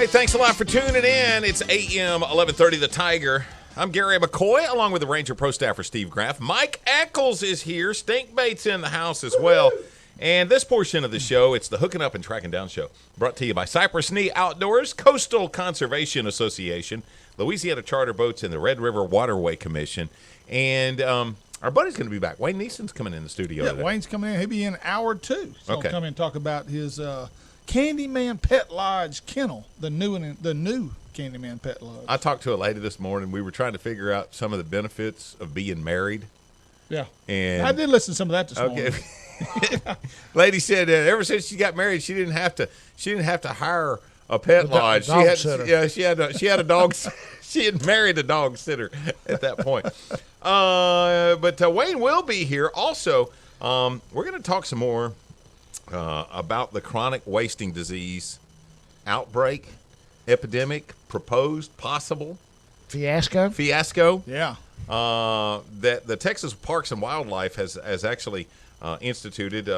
thanks a lot for tuning in. It's AM 1130 The Tiger. I'm Gary McCoy, along with the Ranger Pro staffer Steve Graff. Mike Eccles is here. Stinkbait's in the house as well. And this portion of the show, it's the Hooking Up and Tracking Down show, brought to you by Cypress Knee Outdoors, Coastal Conservation Association, Louisiana Charter Boats, and the Red River Waterway Commission. And our buddy's going to be back. Wayne Neeson's coming in the studio today. Wayne's coming in. He'll be in hour 2. He's going to come in and talk about his Candyman Pet Lodge kennel, the new Candyman Pet Lodge. I talked to a lady this morning. We were trying to figure out some of the benefits of being married. Yeah. And I did listen to some of that this morning. Lady said ever since she got married, she didn't have to hire a pet lodge. She had a dog. She had married a dog sitter at that point. But Wayne will be here. Also, we're going to talk some more about the chronic wasting disease outbreak, epidemic, proposed, possible fiasco. Yeah. That the Texas Parks and Wildlife has actually instituted.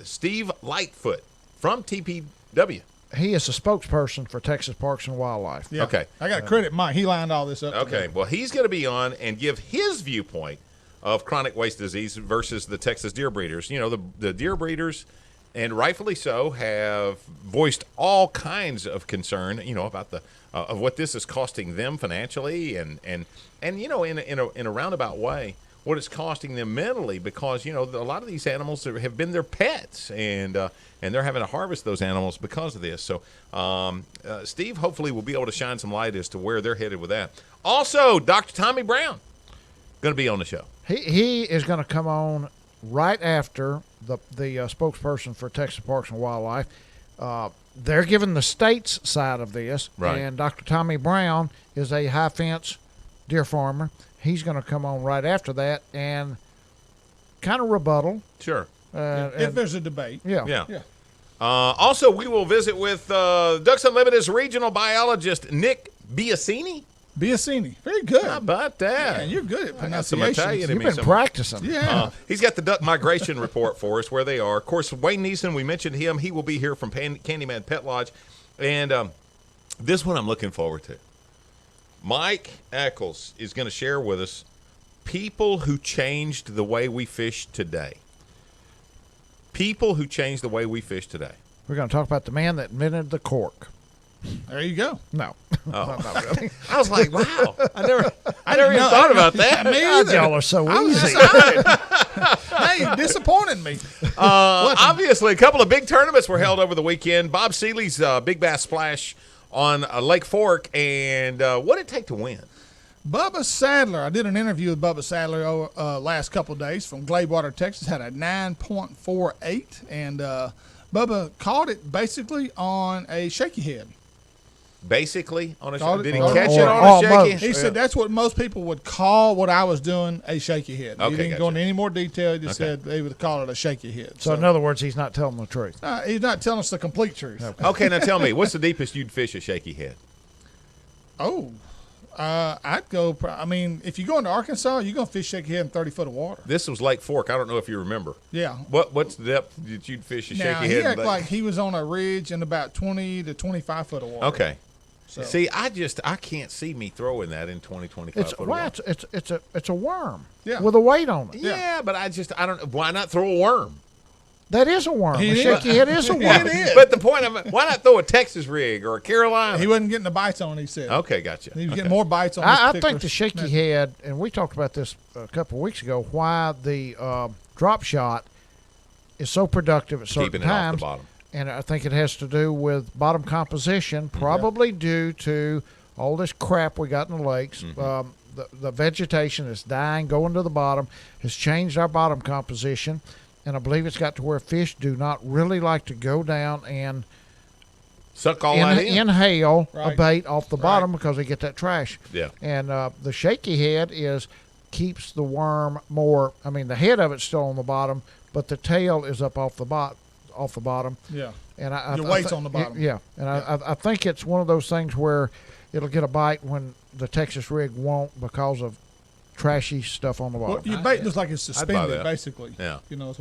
Steve Lightfoot from TPW. He is a spokesperson for Texas Parks and Wildlife. Yeah. Okay. I got to credit Mike. He lined all this up. Okay. Today. Well, he's going to be on and give his viewpoint of chronic waste disease versus the Texas deer breeders. You know, the deer breeders, and rightfully so, have voiced all kinds of concern, you know, about the of what this is costing them financially and you know, in a roundabout way, what it's costing them mentally, because, you know, a lot of these animals have been their pets, and they're having to harvest those animals because of this. So Steve hopefully will be able to shine some light as to where they're headed with that. Also, Dr. Tommy Brown going to be on the show. He is going to come on right after the spokesperson for Texas Parks and Wildlife. They're giving the state's side of this, right. And Dr. Tommy Brown is a high fence deer farmer. He's going to come on right after that and kind of rebuttal. Sure. If there's a debate. Yeah. Also, we will visit with Ducks Unlimited's regional biologist, Nick Biasini. Very good. How about that? Yeah, you're good at I got some pronunciation. Italian in You've me. been practicing. Yeah. He's got the duck migration report for us, where they are. Of course, Wayne Neeson, we mentioned him. He will be here from Candyman Pet Lodge. And this one I'm looking forward to. Mike Eccles is going to share with us people who changed the way we fish today. People who changed the way we fish today. We're going to talk about the man that invented the cork. There you go. No. Oh. Not really. I was like, wow. I never even thought about that. Me God, either. y'all are so easy. Hey, disappointed me. Obviously, a couple of big tournaments were held over the weekend. Bob Seeley's Big Bass Splash on Lake Fork, and what did it take to win? Bubba Sadler. I did an interview with Bubba Sadler last couple of days from Gladewater, Texas. Had a 9.48, and Bubba caught it basically on a shaky head. Basically on a Caught it- did he or- catch or it on a almost. shaky? He said that's what most people would call what I was doing a shaky head. Okay, He didn't go gotcha. into any more detail. He just Okay. said they would call it a shaky head. So, in other words, he's not telling the truth. He's not telling us the complete truth. Okay, now tell me, what's the deepest you'd fish a shaky head? Oh, I'd go. I mean, if you go into Arkansas, you're gonna fish shaky head in 30 foot of water. This was Lake Fork. I don't know if you remember. Yeah. What's the depth that you'd fish a Now shaky he head? acted like he was on a ridge in about 20 to 25 foot of water. Okay. So. See, I can't see me throwing that in 20, 25 It's foot of water. it's a worm. Yeah. With a weight on it. Yeah, but I don't. Why not throw a worm? That is a worm. He A is. shaky head is a worm. It is. But the point of it, why not throw a Texas rig or a Carolina? He wasn't getting the bites on. He said. Okay, gotcha. He was Okay. getting more bites on. This I particular think the shaky method. head, and we talked about this a couple of weeks ago, why the drop shot is so productive at certain Keeping it off times. the bottom. And I think it has to do with bottom composition, probably due to all this crap we got in the lakes. The vegetation is dying, going to the bottom, has changed our bottom composition. And I believe it's got to where fish do not really like to go down and Suck all that in. inhale a Right. bait off the bottom because they get that trash. Yeah. And the shaky head keeps the worm more. I mean, the head of it's still on the bottom, but the tail is up off the bottom. Yeah. And I Your weight's on the bottom. Yeah, and I think it's one of those things where it'll get a bite when the Texas rig won't because of trashy stuff on the Well, bottom. your bait looks like it's suspended, that. basically. Yeah. You know,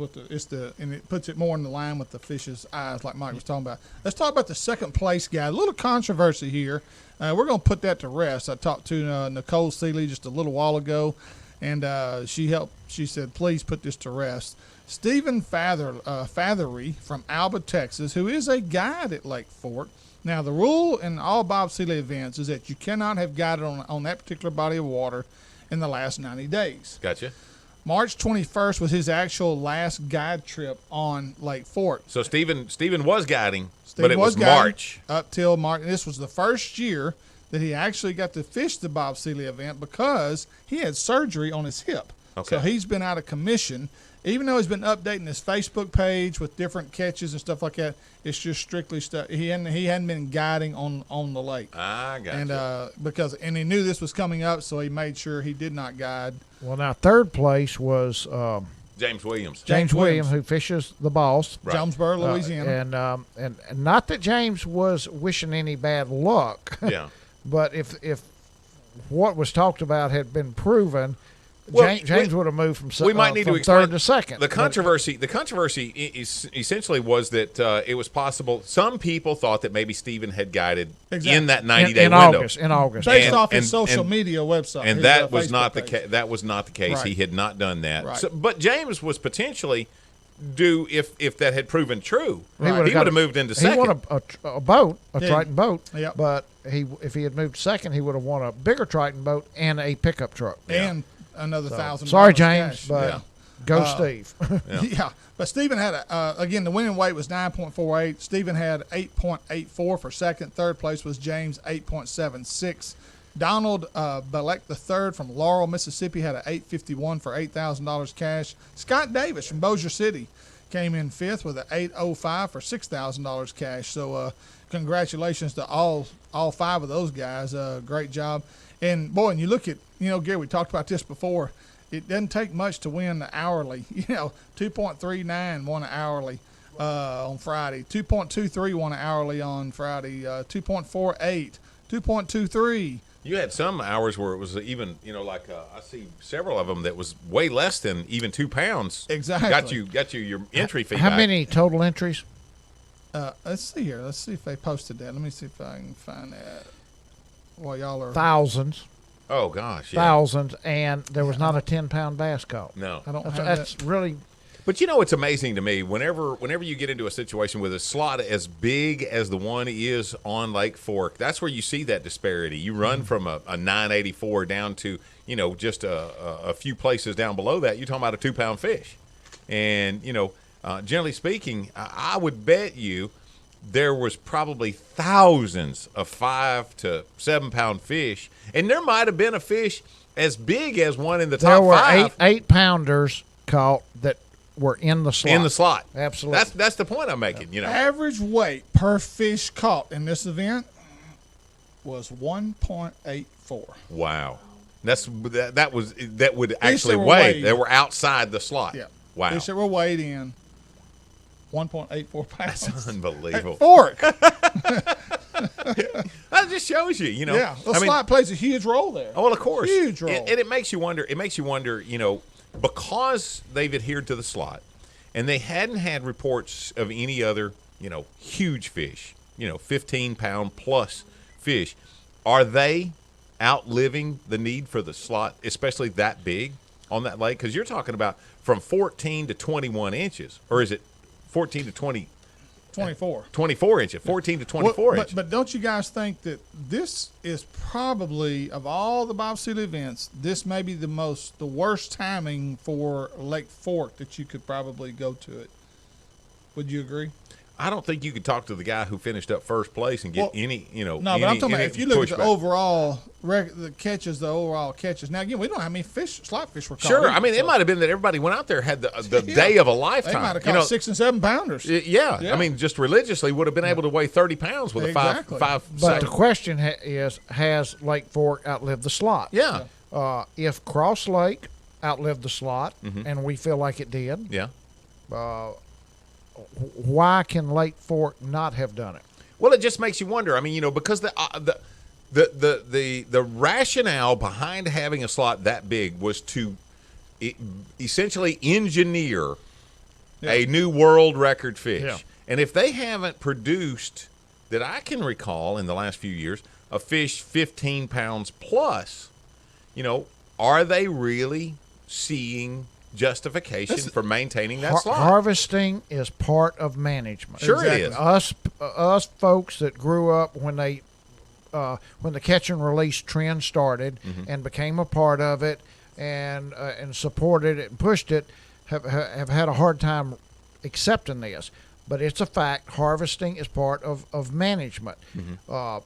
and it puts it more in the line with the fish's eyes, like Mike was talking about. Let's talk about the second place guy. A little controversy here. We're going to put that to rest. I talked to Nicole Seeley just a little while ago, and she said, please put this to rest. Stephen Fathery from Alba, Texas, who is a guide at Lake Fork. Now, the rule in all Bob Seeley events is that you cannot have guided on that particular body of water in the last 90 days. Gotcha. March 21st was his actual last guide trip on Lake Fork. So Stephen was guiding, Steve but it was guiding March. up till March. This was the first year that he actually got to fish the Bob Seeley event because he had surgery on his hip. Okay. So he's been out of commission. Even though he's been updating his Facebook page with different catches and stuff like that, it's just strictly stuff. He hadn't been guiding on the lake. I got And he knew this was coming up, so he made sure he did not guide. Well, now third place was James Williams. James Williams, who fishes the Boss. Right. Jonesboro, Louisiana. And not that James was wishing any bad luck. Yeah. But if what was talked about had been proven, Well, James would have moved from we might need to from explain third to second. The controversy essentially was that it was possible. Some people thought that maybe Stephen had guided in that 90-day in window. In August. Based And- off his and- social and- media website. And his, that was Facebook not the page. that was not the case. Right. He had not done that. Right. So, but James was potentially due if that had proven true. Right. He would have moved into second. He won a boat, a Yeah. Triton boat. Yep. But if he had moved second, he would have won a bigger Triton boat and a pickup truck. And another $1,000. Sorry, James, cash. but Yeah. go Steve. Yeah, but Stephen had again, the winning weight was 9.48. Stephen had 8.84 for second. Third place was James, 8.76. Donald Belek III from Laurel, Mississippi had an 8.51 for $8,000 cash. Scott Davis from Bossier City came in fifth with an 8.05 for $6,000 cash. So congratulations to all five of those guys. Great job. And boy, and you look at, Gary, we talked about this before. It doesn't take much to win the hourly. 2.39 won an hourly on Friday. 2.23 won an hourly on Friday. 2.48, 2.23. You had some hours where it was even, I see several of them that was way less than even 2 pounds. Exactly. Got you your entry fee. How back. many total entries? Let's see here. Let's see if they posted that. Let me see if I can find that while y'all are. Thousands. Oh gosh, yeah. Thousands, and there was not a 10-pound bass caught. No. I don't have That's that. really. But it's amazing to me whenever you get into a situation with a slot as big as the one is on Lake Fork, that's where you see that disparity. You run from a 984 down to just a few places down below that. You're talking about a 2-pound fish, and generally speaking, I would bet you there was probably thousands of 5 to 7 pound fish, and there might have been a fish as big as one in the There top were 5. eight pounders caught that were in the slot. In the slot. Absolutely. That's the point I'm making. Average weight per fish caught in this event was 1.84. Wow. That would actually that were weigh. weighed. They were outside the slot. Yeah. Wow. Fish that were weighed in 1.84 pounds. Unbelievable. Fork. That just shows you, Yeah, the slot plays a huge role there. Oh, well, of course. Huge role. And it makes you wonder. Because they've adhered to the slot, and they hadn't had reports of any other, huge fish, 15-pound plus fish. Are they outliving the need for the slot, especially that big on that lake? Because you're talking about from 14 to 21 inches, or is it 14 to 20? 24. 24 inches, 14 to 24 inches. But don't you guys think that this is probably, of all the Bob Seeley events, this may be the worst timing for Lake Fork that you could probably go to it? Would you agree? I don't think you could talk to the guy who finished up first place and get any. No, but I'm talking about if you look at the pushback. overall the overall catches. Now again, we don't know how many slot fish were caught. Sure, either, it might have been that everybody went out there had the Yeah. day of a They lifetime. might have caught 6 and 7 pounders. Yeah. Yeah. I mean, just religiously would have been able to weigh 30 pounds with Exactly. a five. But the question is, has Lake Fork outlived the slot? Yeah. If Cross Lake outlived the slot, and we feel like it did, Yeah. why can Lake Fork not have done it? Well, it just makes you wonder. I mean, because The rationale behind having a slot that big was to essentially engineer a new world record fish. Yeah. And if they haven't produced, that I can recall in the last few years, a fish 15 pounds plus, are they really seeing justification for maintaining that slot? Harvesting is part of management. Sure it is. Us folks that grew up when the catch and release trend started and became a part of it and supported it and pushed it have had a hard time accepting this. But it's a fact. Harvesting is part of management. A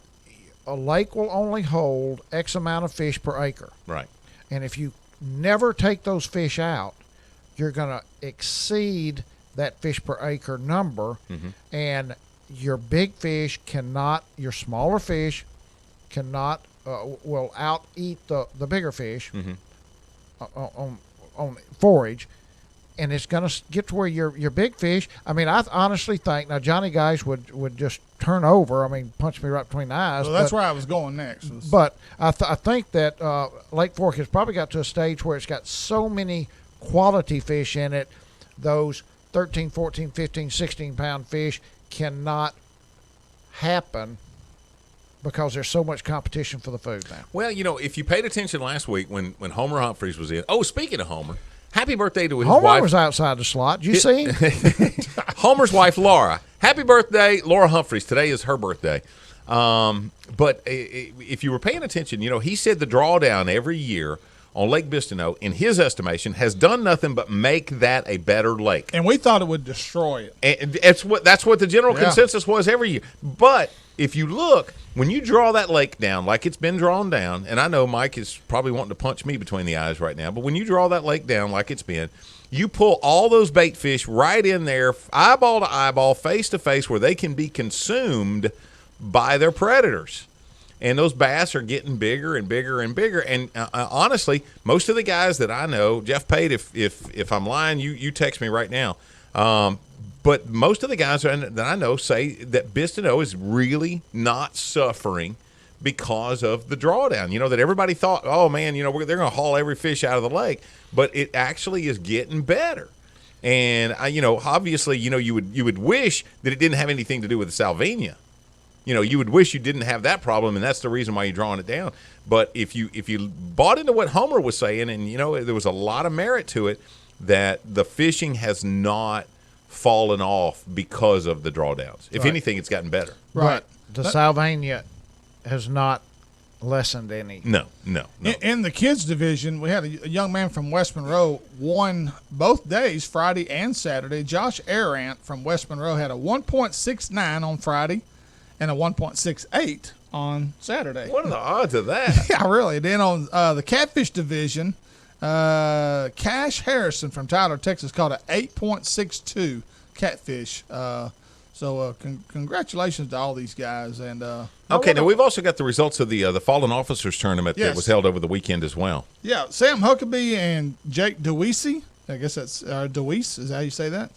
lake will only hold X amount of fish per acre. Right. And if you never take those fish out, you're going to exceed that fish per acre number. And your big fish cannot, your smaller fish cannot, will out eat the bigger fish on forage. And it's going to get to where your big fish. I mean, I honestly think now Johnny guys would just turn over. I mean, punch me right between the eyes. Well, that's where I was going next. But I think that Lake Fork has probably got to a stage where it's got so many quality fish in it, those 13, 14, 15, 16-pound fish cannot happen because there's so much competition for the food now. Well, if you paid attention last week when Homer Humphreys was in. Oh, speaking of Homer. Happy birthday to his Homer wife. was outside the slot. Did you see him? Homer's wife, Laura. Happy birthday, Laura Humphreys. Today is her birthday. But if you were paying attention, he said the drawdown every year on Lake Bistineau, in his estimation, has done nothing but make that a better lake. And we thought it would destroy it. And that's what the general consensus was every year. But if you look, when you draw that lake down like it's been drawn down, and I know Mike is probably wanting to punch me between the eyes right now, but when you draw that lake down like it's been, you pull all those bait fish right in there, eyeball to eyeball, face to face, where they can be consumed by their predators. And those bass are getting bigger and bigger and bigger. And honestly, most of the guys that I know, Jeff Pate, if I'm lying, you text me right now. But most of the guys that I know say that Bistineau is really not suffering because of the drawdown. That everybody thought, oh man, they're going to haul every fish out of the lake, but it actually is getting better. And obviously, you would wish that it didn't have anything to do with the Salvinia. You would wish you didn't have that problem, and that's the reason why you're drawing it down. But if you bought into what Homer was saying, and there was a lot of merit to it, that the fishing has not fallen off because of the drawdowns. If anything, it's gotten better. Right. But the Salvinia has not lessened any. No. In the kids division, we had a young man from West Monroe won both days, Friday and Saturday. Josh Arant from West Monroe had a 1.69 on Friday and a 1.68 on Saturday. What are the odds of that? Yeah, really. Then on the catfish division, Cash Harrison from Tyler, Texas, caught an 8.62 catfish. So congratulations to all these guys. And okay, now we've also got the results of the Fallen Officers Tournament that was held over the weekend as well. Yeah, Sam Huckabee and Jake DeWeese, I guess that's DeWeese, is that how you say that?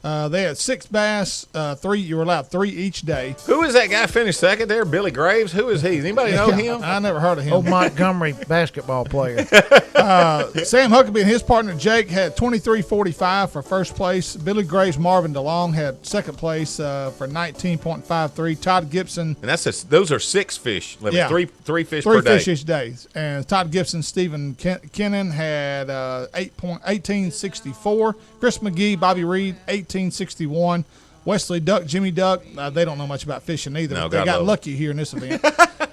They had 6 bass, 3. You were allowed 3 each day. Who is that guy finished second there? Billy Graves? Who is he? Does anybody know him? I never heard of him. Old Montgomery basketball player. Sam Huckabee and his partner Jake had 23.45 for first place. Billy Graves, Marvin DeLong had second place for 19.53. Todd Gibson. And those are 6 fish. Yeah. Three fish 3 per day. fish each day. And Todd Gibson, Stephen Kennan had 18.64. Chris McGee, Bobby Reed, 1861. Wesley Duck, Jimmy Duck, they don't know much about fishing either. No, they got lucky here in this event.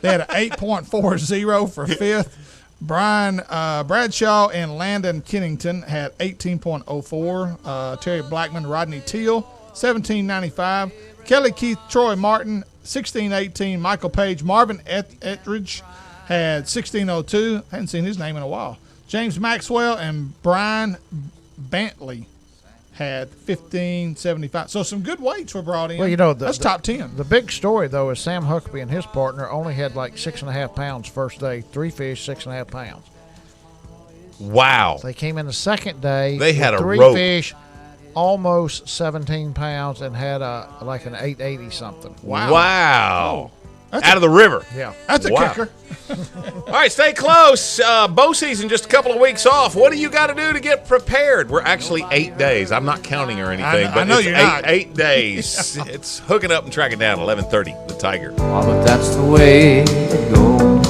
They had an 8.40 for fifth. Brian Bradshaw and Landon Kennington had 18.04. Terry Blackman, Rodney Teal, 17.95. Kelly Keith, Troy Martin, 16.18. Michael Page, Marvin Ettridge had 16.02. Hadn't seen his name in a while. James Maxwell and Brian Bantley had 15.75. So some good weights were brought in. Well, that's top 10. The big story, though, is Sam Huckabee and his partner only had like 6.5 pounds first day. 3 fish, 6.5 pounds. Wow. They came in the second day. They had with a 3 rope. fish, almost 17 pounds, and had like an 880 something. Wow. out of the river. Yeah. That's a Wow. kicker. All right, stay close. Bow season, just a couple of weeks off. What do you got to do to get prepared? We're actually 8 days. I'm not counting or anything, but I know it's you're not. 8 days. It's hooking up and tracking down 11:30. The Tiger. Oh, but that's the way it goes.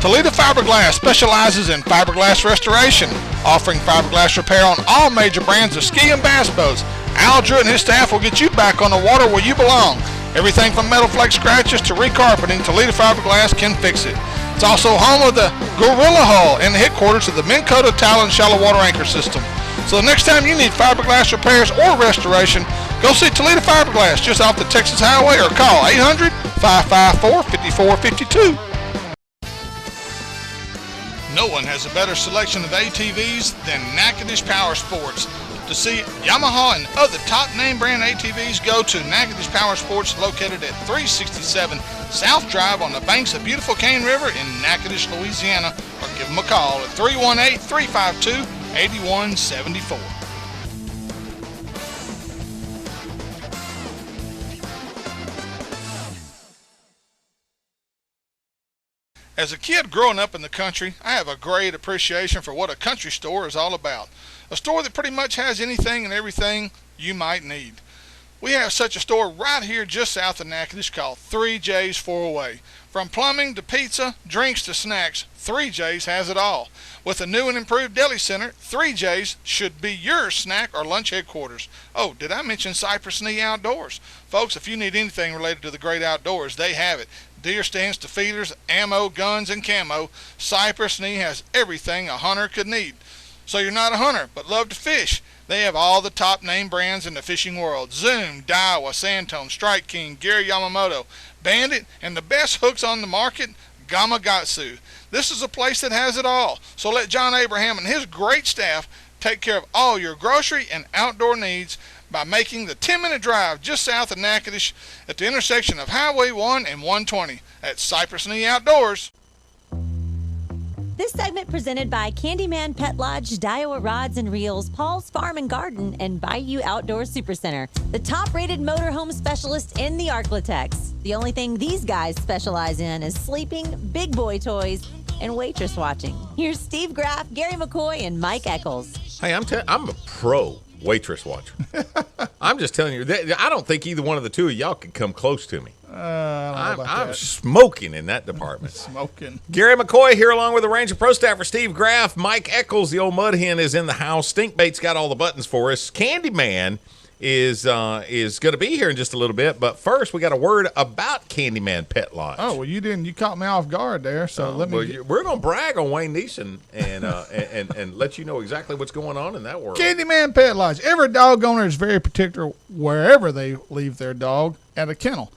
Toledo Fiberglass specializes in fiberglass restoration, offering fiberglass repair on all major brands of ski and bass boats. Al Drew and his staff will get you back on the water where you belong. Everything from metal flake scratches to recarpeting, Toledo Fiberglass can fix it. It's also home of the Gorilla Hull and the headquarters of the Minn Kota Talon Shallow Water Anchor System. So the next time you need fiberglass repairs or restoration, go see Toledo Fiberglass just off the Texas Highway or call 800-554-5452. No one has a better selection of ATVs than Natchitoches Power Sports. To see Yamaha and other top name brand ATVs, go to Natchitoches Power Sports, located at 367 South Drive on the banks of beautiful Cane River in Natchitoches, Louisiana, or give them a call at 318-352-8174. As a kid growing up in the country, I have a great appreciation for what a country store is all about. A store that pretty much has anything and everything you might need. We have such a store right here just south of Natchitoches called 3J's 4away. From plumbing to pizza, drinks to snacks, 3J's has it all. With a new and improved deli center, 3J's should be your snack or lunch headquarters. Oh, did I mention Cypress Knee Outdoors? Folks, if you need anything related to the great outdoors, they have it. Deer stands to feeders, ammo, guns, and camo, Cypress Knee has everything a hunter could need. So you're not a hunter, but love to fish. They have all the top name brands in the fishing world. Zoom, Daiwa, Santone, Strike King, Gary Yamamoto, Bandit, and the best hooks on the market, Gamakatsu. This is a place that has it all. So let John Abraham and his great staff take care of all your grocery and outdoor needs by making the 10-minute drive just south of Natchitoches at the intersection of Highway 1 and 120 at Cypress Knee Outdoors. This segment presented by Candyman Pet Lodge, Daiwa Rods and Reels, Paul's Farm and Garden, and Bayou Outdoor Supercenter, the top-rated motorhome specialist in the Arklatex. The only thing these guys specialize in is sleeping, big boy toys, and waitress watching. Here's Steve Graff, Gary McCoy, and Mike Eccles. Hey, I'm a pro waitress watcher. I'm just telling you, I don't think either one of the two of y'all could come close to me. I'm smoking in that department. Smoking. Gary McCoy here along with the Ranger Pro staffer Steve Graff. Mike Eccles, the old mud hen, is in the house. Stinkbait's got all the buttons for us. Candyman is going to be here in just a little bit, but first we got a word about Candyman Pet Lodge. Oh, well, you caught me off guard there, so let me we're going to brag on Wayne Neeson and let you know exactly what's going on in that world. Candyman Pet Lodge. Every dog owner is very particular wherever they leave their dog at a kennel.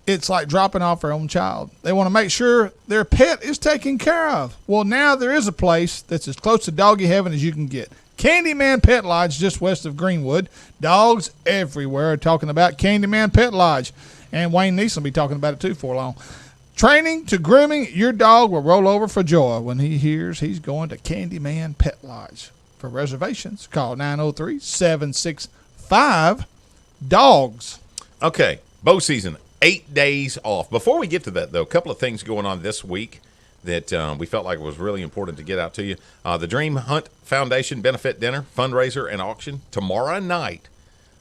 It's like dropping off their own child. They want to make sure their pet is taken care of. Well, now there is a place that's as close to doggy heaven as you can get. Candyman Pet Lodge, just west of Greenwood. Dogs everywhere are talking about Candyman Pet Lodge. And Wayne Neeson will be talking about it too for long. Training to grooming, your dog will roll over for joy when he hears he's going to Candyman Pet Lodge. For reservations, call 903-765-DOGS. Okay, bow season, 8 days off. Before we get to that, though, a couple of things going on this week that we felt like it was really important to get out to you. The Dream Hunt Foundation Benefit Dinner, Fundraiser, and Auction tomorrow night.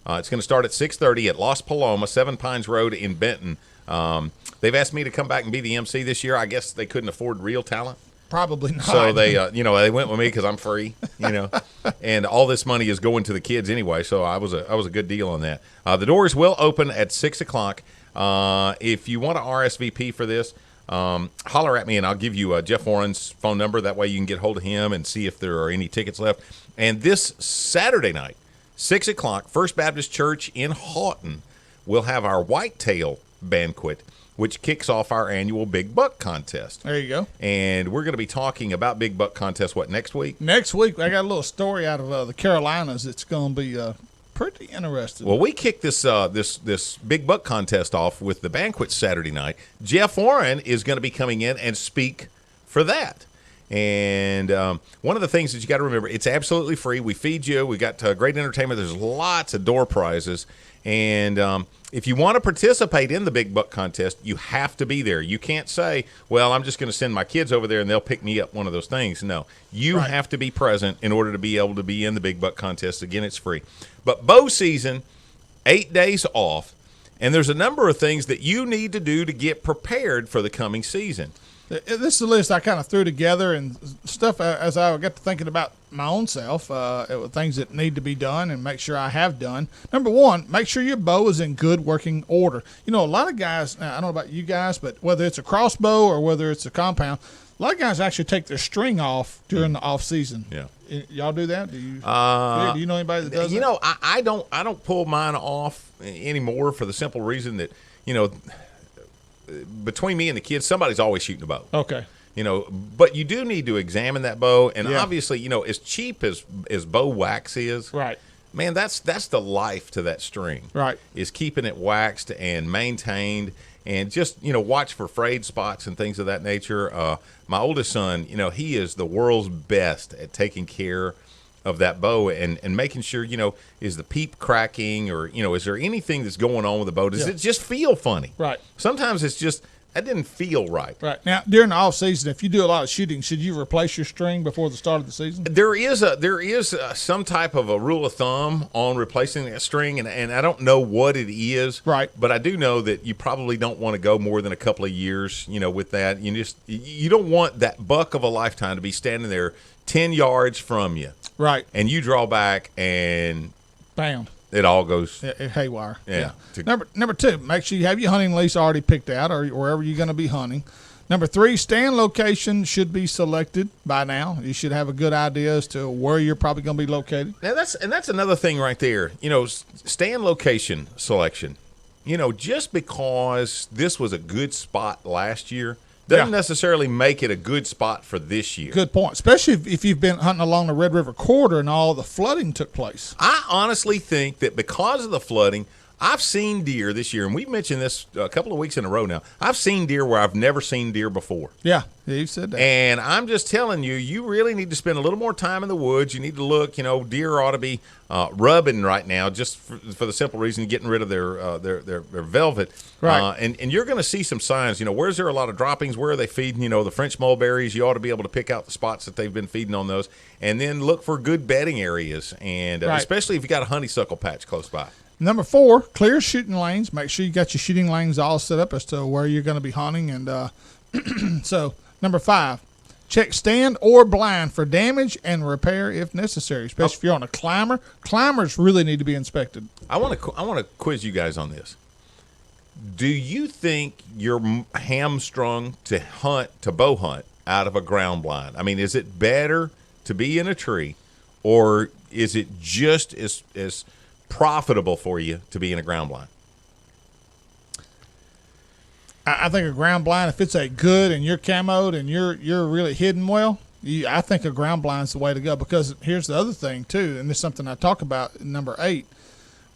It's going to start at 6:30 at Las Palomas, 7 Pines Road in Benton. They've asked me to come back and be the MC this year. I guess they couldn't afford real talent. Probably not. So they, they went with me because I'm free, and all this money is going to the kids anyway. So I was a good deal on that. The doors will open at 6 o'clock. If you want to RSVP for this, holler at me and I'll give you Jeff Warren's phone number. That way you can get hold of him and see if there are any tickets left. And this Saturday night, 6 o'clock, First Baptist Church in Houghton will have our Whitetail Banquet, which kicks off our annual Big Buck Contest. There you go. And we're going to be talking about Big Buck Contest, next week? Next week, I got a little story out of the Carolinas. It's going to be pretty interesting. Well, we kick this this Big Buck Contest off with the banquet Saturday night. Jeff Warren is going to be coming in and speak for that. And one of the things that you got to remember, it's absolutely free. We feed you. We got great entertainment. There's lots of door prizes. And if you want to participate in the Big Buck Contest, you have to be there. You can't say, well, I'm just going to send my kids over there and they'll pick me up one of those things. No, you have to be present in order to be able to be in the Big Buck Contest. Again, it's free. But bow season, 8 days off, and there's a number of things that you need to do to get prepared for the coming season. This is a list I kind of threw together and stuff as I got to thinking about my own self, things that need to be done and make sure I have done. Number one, make sure your bow is in good working order. You know, a lot of guys, I don't know about you guys, but whether it's a crossbow or whether it's a compound, a lot of guys actually take their string off during the off season. Yeah. Y'all do that? Do you know anybody that does that? You know, I don't pull mine off anymore for the simple reason that, you know, between me and the kids, somebody's always shooting a bow. Okay. You know, but you do need to examine that bow, and obviously, you know, as cheap as bow wax is, right, man, that's the life to that string. Right. Is keeping it waxed and maintained, and just, you know, watch for frayed spots and things of that nature. My oldest son, you know, he is the world's best at taking care of that bow and making sure, you know, is the peep cracking, or, you know, is there anything that's going on with the bow? Does it just feel funny? Right. Sometimes it's just, that didn't feel right. Right. Now, during the off season, if you do a lot of shooting, should you replace your string before the start of the season? There is some type of a rule of thumb on replacing that string, and I don't know what it is. Right. But I do know that you probably don't want to go more than a couple of years, you know, with that. You don't want that buck of a lifetime to be standing there 10 yards from you. Right. And you draw back and bam, it all goes haywire. Yeah. Number two, make sure you have your hunting lease already picked out, or wherever you're going to be hunting. Number three, stand location should be selected by now. You should have a good idea as to where you're probably going to be located. Now that's another thing right there. You know, stand location selection. You know, just because this was a good spot last year doesn't necessarily make it a good spot for this year. Good point, especially if you've been hunting along the Red River corridor and all the flooding took place. I honestly think that because of the flooding, I've seen deer this year, and we've mentioned this a couple of weeks in a row now. I've seen deer where I've never seen deer before. Yeah, you said that. And I'm just telling you, you really need to spend a little more time in the woods. You need to look, you know, deer ought to be rubbing right now, just for the simple reason of getting rid of their velvet. Right. And you're going to see some signs, you know, where's there a lot of droppings? Where are they feeding? You know, the French mulberries, you ought to be able to pick out the spots that they've been feeding on those. And then look for good bedding areas, and especially if you got a honeysuckle patch close by. Number four, clear shooting lanes. Make sure you got your shooting lanes all set up as to where you're going to be hunting. And so, number five, check stand or blind for damage and repair if necessary, especially if you're on a climber. Climbers really need to be inspected. I want to quiz you guys on this. Do you think you're hamstrung to bow hunt out of a ground blind? I mean, is it better to be in a tree, or is it just as profitable for you to be in a ground blind? I think a ground blind, if it's a good and you're camoed and you're really hidden well, I think a ground blind's the way to go. Because here's the other thing too, and this is something I talk about in number 8.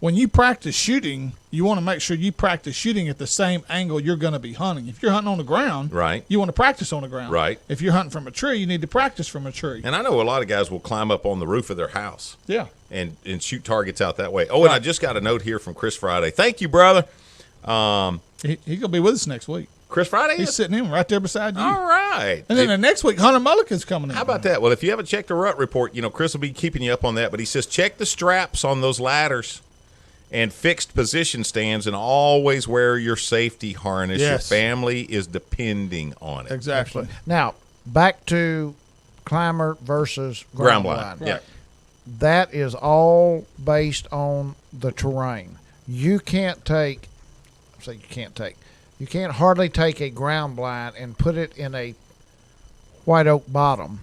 When you practice shooting, you want to make sure you practice shooting at the same angle you're going to be hunting. If you're hunting on the ground, right, you want to practice on the ground. Right. If you're hunting from a tree, you need to practice from a tree. And I know a lot of guys will climb up on the roof of their house. Yeah. And shoot targets out that way. Oh, and I just got a note here from Chris Friday. Thank you, brother. He's going to be with us next week. Chris Friday? He's sitting in right there beside you. All right. And then the next week, Hunter Mulligan's coming in. How about that? Well, if you haven't checked the rut report, you know, Chris will be keeping you up on that. But he says check the straps on those ladders and fixed position stands, and always wear your safety harness. Yes. Your family is depending on it. Exactly. Now, back to climber versus ground blind. Yeah. That is all based on the terrain. You can't hardly take a ground blind and put it in a white oak bottom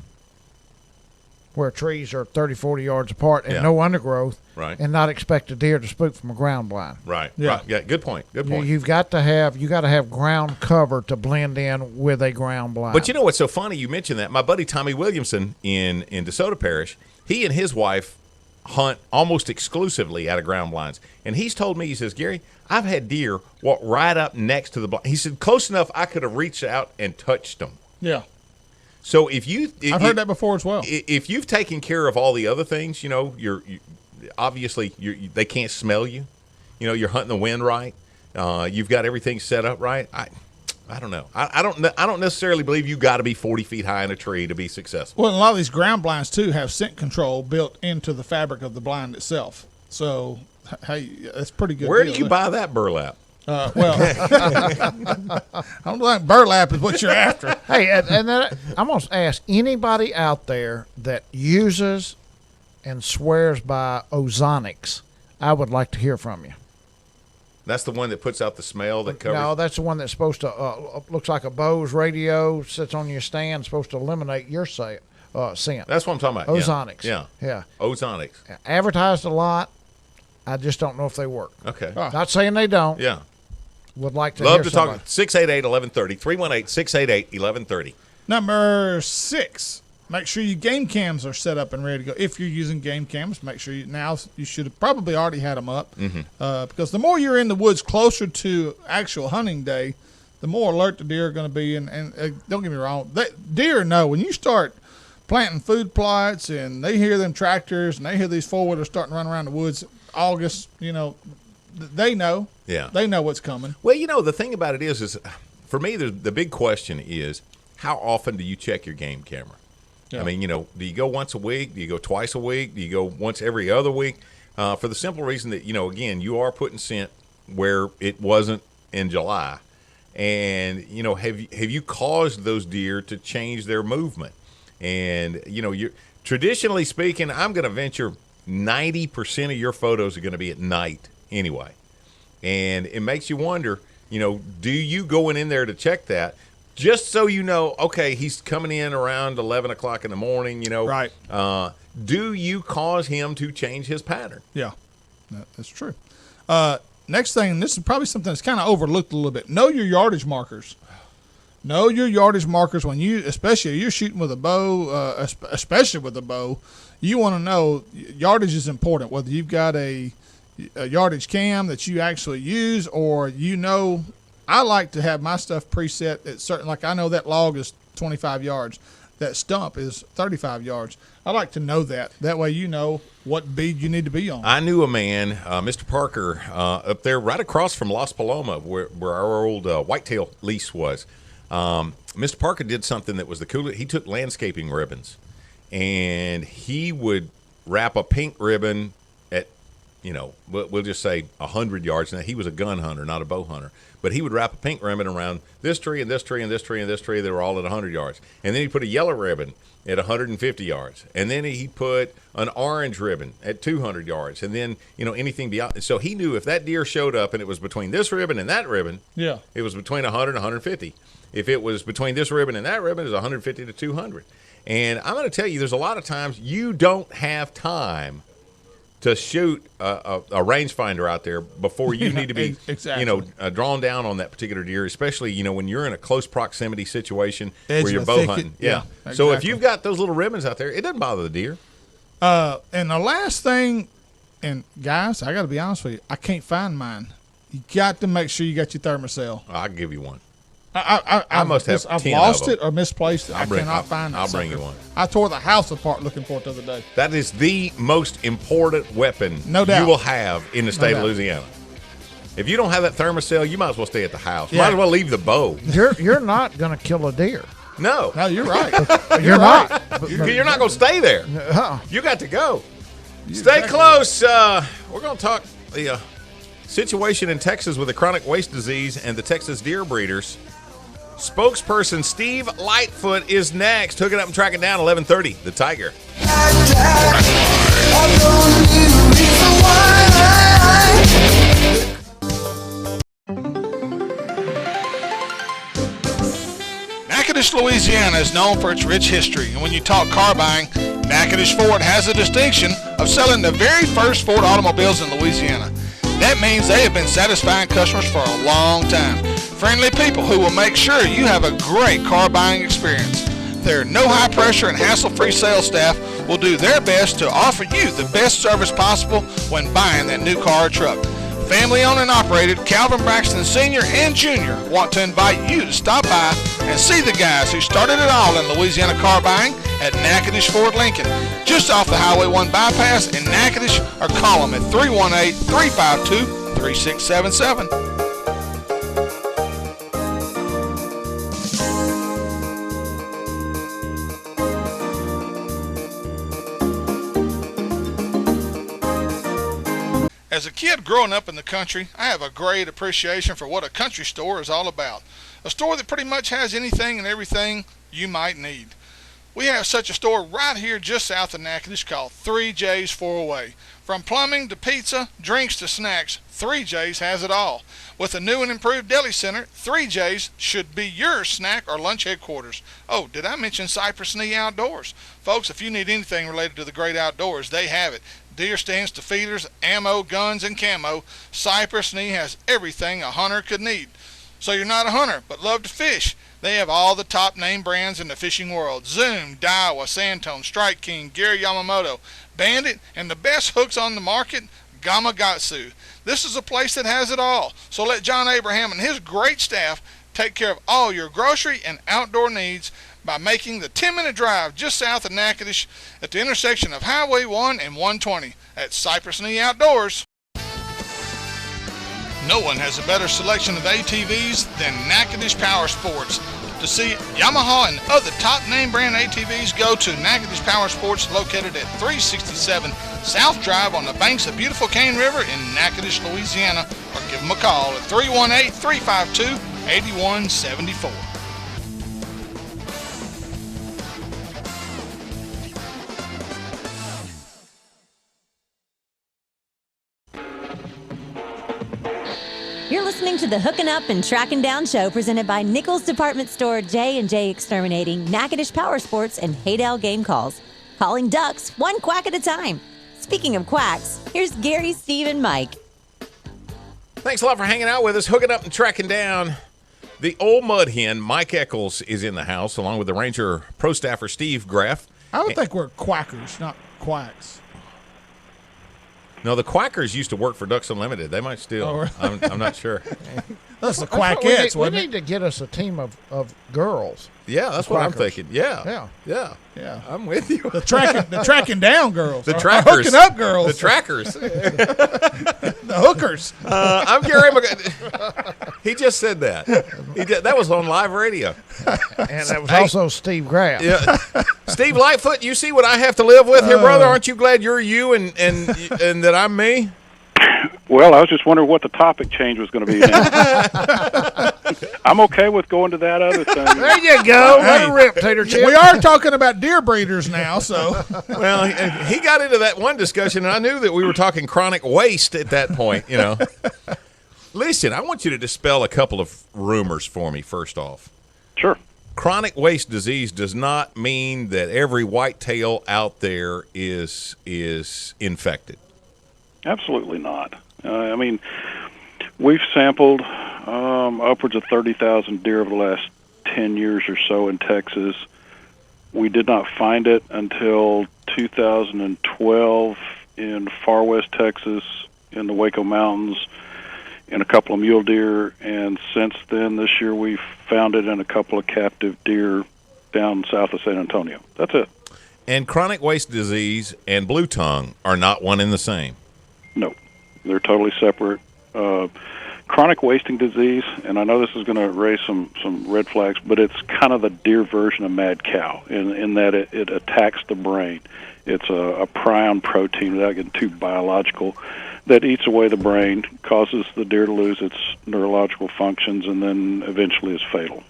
where trees are 30, 40 yards apart and no undergrowth, right, and not expect a deer to spook from a ground blind. Right. Yeah. Right. Yeah. Good point. Good point. You got to have ground cover to blend in with a ground blind. But you know what's so funny? You mentioned that. My buddy Tommy Williamson in DeSoto Parish, he and his wife hunt almost exclusively out of ground blinds. And he's told me, he says, Gary, I've had deer walk right up next to the blind. He said, close enough I could have reached out and touched them. Yeah. So if you, I've heard that before as well. If you've taken care of all the other things, you know, obviously they can't smell you. You know, you're hunting the wind right. You've got everything set up right. I don't know. I don't necessarily believe you got to be 40 feet high in a tree to be successful. Well, a lot of these ground blinds too have scent control built into the fabric of the blind itself. So, hey, that's pretty good. Where do you buy that burlap? Well, I don't think burlap is what you're after. Hey, and then I'm going to ask anybody out there that uses and swears by ozonics, I would like to hear from you. That's the one that puts out the smell that covers. No, that's the one that's supposed to looks like a Bose radio, sits on your stand, supposed to eliminate your scent. That's what I'm talking about. Ozonics. Yeah. Ozonics. Advertised a lot. I just don't know if they work. Okay. Not saying they don't. Yeah. Would like to Love hear to somebody. talk. 688-1130. 318-688-1130. Number 6. Make sure your game cams are set up and ready to go. If you're using game cams, make sure you should have probably already had them up. Because the more you're in the woods closer to actual hunting day, the more alert the deer are going to be. And don't get me wrong, deer know when you start planting food plots and they hear them tractors and they hear these four-wheelers starting to run around the woods August, you know, they know. Yeah. They know what's coming. Well, you know, the thing about it is for me, the big question is, how often do you check your game camera? Yeah. I mean, you know, do you go once a week? Do you go twice a week? Do you go once every other week? For the simple reason that, you know, again, you are putting scent where it wasn't in July. And, you know, have you caused those deer to change their movement? And, you know, traditionally speaking, I'm going to venture 90% of your photos are going to be at night anyway. And it makes you wonder, you know, do you going in there to check that just so you know, okay, he's coming in around 11 o'clock in the morning, you know. Right. Do you cause him to change his pattern? Yeah, that's true. Next thing, this is probably something that's kind of overlooked a little bit. Know your yardage markers. Know your yardage markers when especially if you're shooting with a bow, especially with a bow, you want to know yardage is important, whether you've got a yardage cam that you actually use or you know. I like to have my stuff preset at certain, like I know that log is 25 yards. That stump is 35 yards. I like to know that. That way you know what bead you need to be on. I knew a man, Mr. Parker, up there right across from Las Paloma where our old whitetail lease was. Mr. Parker did something that was the coolest. He took landscaping ribbons, and he would wrap a pink ribbon at, you know, we'll just say 100 yards. Now, he was a gun hunter, not a bow hunter. But he would wrap a pink ribbon around this tree and this tree and this tree and this tree. They were all at 100 yards. And then he put a yellow ribbon at 150 yards. And then he put an orange ribbon at 200 yards. And then, you know, anything beyond. So he knew if that deer showed up and it was between this ribbon and that ribbon, yeah, it was between 100 and 150. If it was between this ribbon and that ribbon, it was 150 to 200. And I'm going to tell you, there's a lot of times you don't have time to shoot a rangefinder out there before you need to be, exactly. You know, drawn down on that particular deer, especially, you know, when you're in a close proximity situation where you're bow hunting. Yeah. Exactly. So if you've got those little ribbons out there, it doesn't bother the deer. And the last thing, and guys, I got to be honest with you, I can't find mine. You got to make sure you got your thermocell. I'll give you one. I must have 10 I've lost of them. it or misplaced it. I cannot find it. I'll bring you one. I tore the house apart looking for it the other day. That is the most important weapon no doubt. you will have in the state No of doubt. Louisiana. If you don't have that thermocell, you might as well stay at the house. Yeah. Might as well leave the bow. You're not going to kill a deer. No. No, you're right. You're right. not. You're not going to stay there. You got to go. Stay exactly close. We're going to talk the situation in Texas with the chronic waste disease and the Texas deer breeders. Spokesperson Steve Lightfoot is next. Hook it up and track it down, 1130, The Tiger. Natchitoches, Louisiana is known for its rich history, and when you talk car buying, Natchitoches Ford has the distinction of selling the very first Ford automobiles in Louisiana. That means they have been satisfying customers for a long time. Friendly people who will make sure you have a great car buying experience. Their no high pressure and hassle-free sales staff will do their best to offer you the best service possible when buying that new car or truck. Family owned and operated, Calvin Braxton Sr. and Jr. want to invite you to stop by and see the guys who started it all in Louisiana car buying at Natchitoches Ford Lincoln, just off the Highway 1 bypass in Natchitoches, or call them at 318-352-3677. As a kid growing up in the country, I have a great appreciation for what a country store is all about. A store that pretty much has anything and everything you might need. We have such a store right here just south of Natchitoches called 3J's 4away. From plumbing to pizza, drinks to snacks, 3J's has it all. With a new and improved deli center, 3J's should be your snack or lunch headquarters. Oh, did I mention Cypress Knee Outdoors? Folks, if you need anything related to the great outdoors, they have it. Deer stands to feeders, ammo, guns, and camo. Cypress Knee has everything a hunter could need. So you're not a hunter, but love to fish. They have all the top name brands in the fishing world. Zoom, Daiwa, Santone, Strike King, Gary Yamamoto, Bandit, and the best hooks on the market, Gamakatsu. This is a place that has it all. So let John Abraham and his great staff take care of all your grocery and outdoor needs by making the 10-minute drive just south of Natchitoches at the intersection of Highway 1 and 120 at Cypress Knee Outdoors. No one has a better selection of ATVs than Natchitoches Power Sports. To see Yamaha and other top name brand ATVs, go to Natchitoches Power Sports, located at 367 South Drive on the banks of beautiful Cane River in Natchitoches, Louisiana, or give them a call at 318-352-8174. You're listening to the Hooking Up and Tracking Down show presented by Nichols Department Store, J&J Exterminating, Natchitoches Power Sports, and Haydale Game Calls. Calling ducks one quack at a time. Speaking of quacks, here's Gary, Steve, and Mike. Thanks a lot for hanging out with us, hooking up and tracking down. The old mud hen, Mike Eccles, is in the house, along with the Ranger pro staffer, Steve Graff. I would think we're quackers, not quacks. No, the Quackers used to work for Ducks Unlimited. They might still. Oh, I'm not sure. That's the That's what quackettes, we need to get us a team of girls. Yeah, that's what I'm Quackers. thinking. Yeah. Yeah. I'm with you. The tracking down girls. The Or trackers. hooking up girls. The trackers. The hookers. I'm Gary. He just said that. That was on live radio. And that was also Steve Graff. Yeah. Steve Lightfoot, you see what I have to live with here, brother? Aren't you glad you're you and that I'm me? Well, I was just wondering what the topic change was going to be now. I'm okay with going to that other thing. There you go. Let it rip, Tater Chip. We are talking about deer breeders now, so. Well, he got into that one discussion, and I knew that we were talking chronic waste at that point, you know. Listen, I want you to dispel a couple of rumors for me, first off. Sure. Chronic waste disease does not mean that every whitetail out there is infected. Absolutely not. I mean, we've sampled upwards of 30,000 deer over the last 10 years or so in Texas. We did not find it until 2012 in far west Texas in the Waco Mountains in a couple of mule deer, and since then this year we've found it in a couple of captive deer down south of San Antonio. That's it. And chronic waste disease and blue tongue are not one and the same. No, they're totally separate. Chronic wasting disease, and I know this is going to raise some red flags, but it's kind of the deer version of mad cow in that it attacks the brain. It's a prion protein, without getting too biological, that eats away the brain, causes the deer to lose its neurological functions, and then eventually is fatal.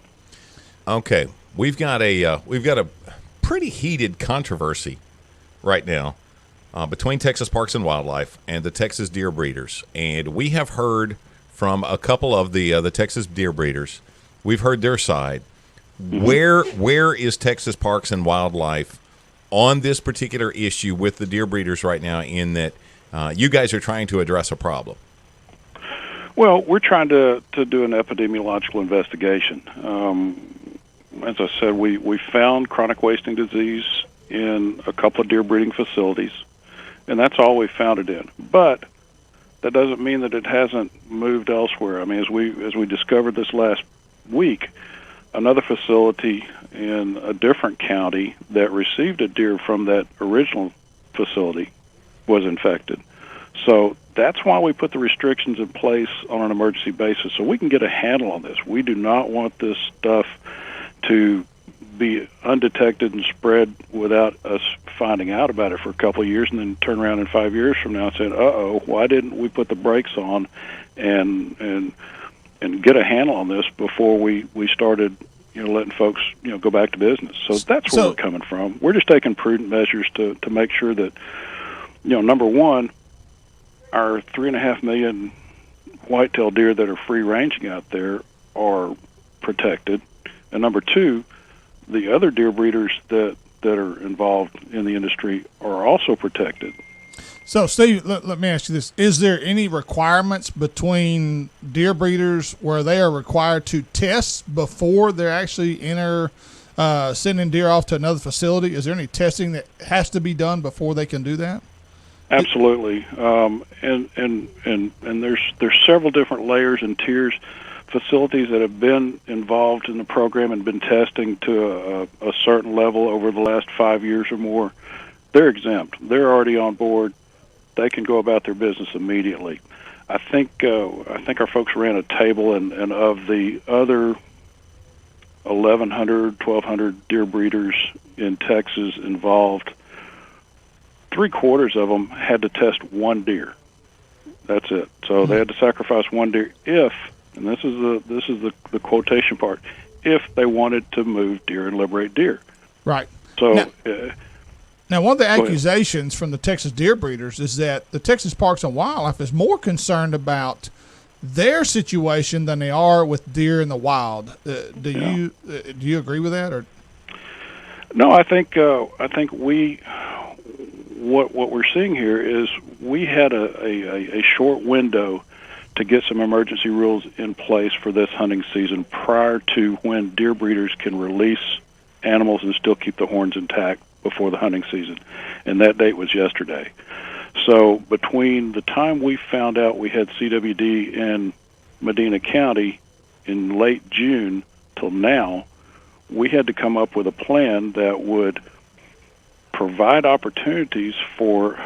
Okay, we've got a pretty heated controversy right now between Texas Parks and Wildlife and the Texas deer breeders, and we have heard from a couple of the Texas deer breeders. We've heard their side. Mm-hmm. Where is Texas Parks and Wildlife on this particular issue with the deer breeders right now? In that you guys are trying to address a problem. Well, we're trying to do an epidemiological investigation. As I said, we found chronic wasting disease in a couple of deer breeding facilities, and that's all we found it in. But that doesn't mean that it hasn't moved elsewhere. I mean, as we discovered this last week, another facility in a different county that received a deer from that original facility was infected. So that's why we put the restrictions in place on an emergency basis, so we can get a handle on this. We do not want this stuff to be undetected and spread without us finding out about it for a couple of years and then turn around in 5 years from now and say, uh-oh, why didn't we put the brakes on and get a handle on this before we started letting folks go back to business. So that's where we're coming from. We're just taking prudent measures to make sure that number one, our 3.5 million whitetail deer that are free ranging out there are protected, and number two, the other deer breeders that are involved in the industry are also protected. So, Steve, let me ask you this. Is there any requirements between deer breeders where they are required to test before they're actually sending deer off to another facility? Is there any testing that has to be done before they can do that? Absolutely. And there's several different layers and tiers. Facilities that have been involved in the program and been testing to a certain level over the last 5 years or more, they're exempt. They're already on board. They can go about their business immediately. I think our folks ran a table, and of the other 1,100, 1,200 deer breeders in Texas involved, 3/4 of them had to test one deer. That's it. So they had to sacrifice one deer if, and this is the quotation part, if they wanted to move deer and liberate deer. Right. So. Now, one of the accusations from the Texas deer breeders is that the Texas Parks and Wildlife is more concerned about their situation than they are with deer in the wild. Do you agree with that, or? No, I think we what we're seeing here is we had a short window to get some emergency rules in place for this hunting season prior to when deer breeders can release animals and still keep the horns intact before the hunting season, and that date was yesterday. So between the time we found out we had CWD in Medina County in late June till now, we had to come up with a plan that would provide opportunities for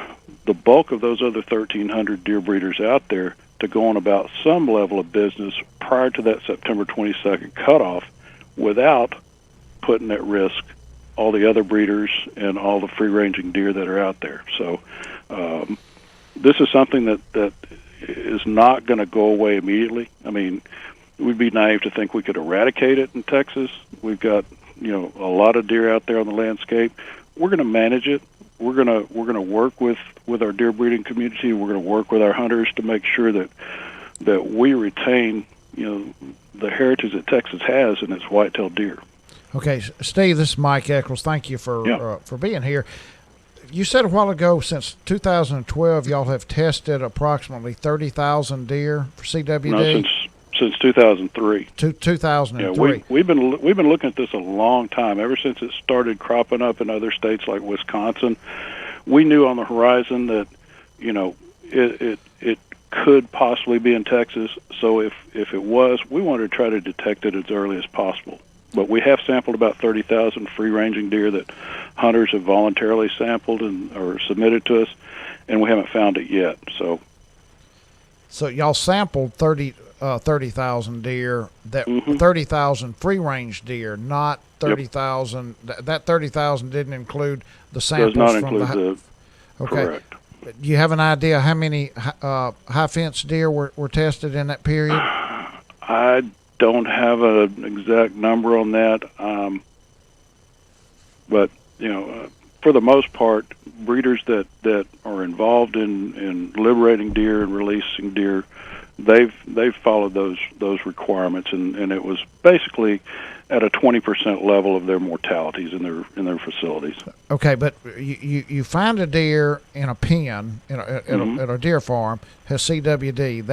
the bulk of those other 1,300 deer breeders out there to go on about some level of business prior to that September 22nd cutoff without putting at risk all the other breeders and all the free-ranging deer that are out there. So this is something that is not going to go away immediately. I mean, we'd be naive to think we could eradicate it in Texas. We've got a lot of deer out there on the landscape. We're going to manage it. We're going to work with our deer breeding community. We're going to work with our hunters to make sure that we retain the heritage that Texas has in its whitetail deer. Okay, Steve, this is Mike Eccles. Thank you for being here. You said a while ago, since 2012, y'all have tested approximately 30,000 deer for CWD. No, since 2003. 2003. Yeah, we've been looking at this a long time. Ever since it started cropping up in other states like Wisconsin, we knew on the horizon that it could possibly be in Texas. So if it was, we wanted to try to detect it as early as possible. But we have sampled about 30,000 free-ranging deer that hunters have voluntarily sampled or submitted to us, and we haven't found it yet. So y'all sampled 30,000 deer, that 30,000 free-range deer, not 30,000. That 30,000 didn't include the samples does not from include the. Okay. Correct. Do you have an idea how many high-fence deer were tested in that period? I don't have an exact number on that, but for the most part, breeders that are involved in liberating deer and releasing deer, they've followed those requirements, and it was basically at a 20% level of their mortalities in their facilities. Okay, but you find a deer in a pen at a deer farm has CWD.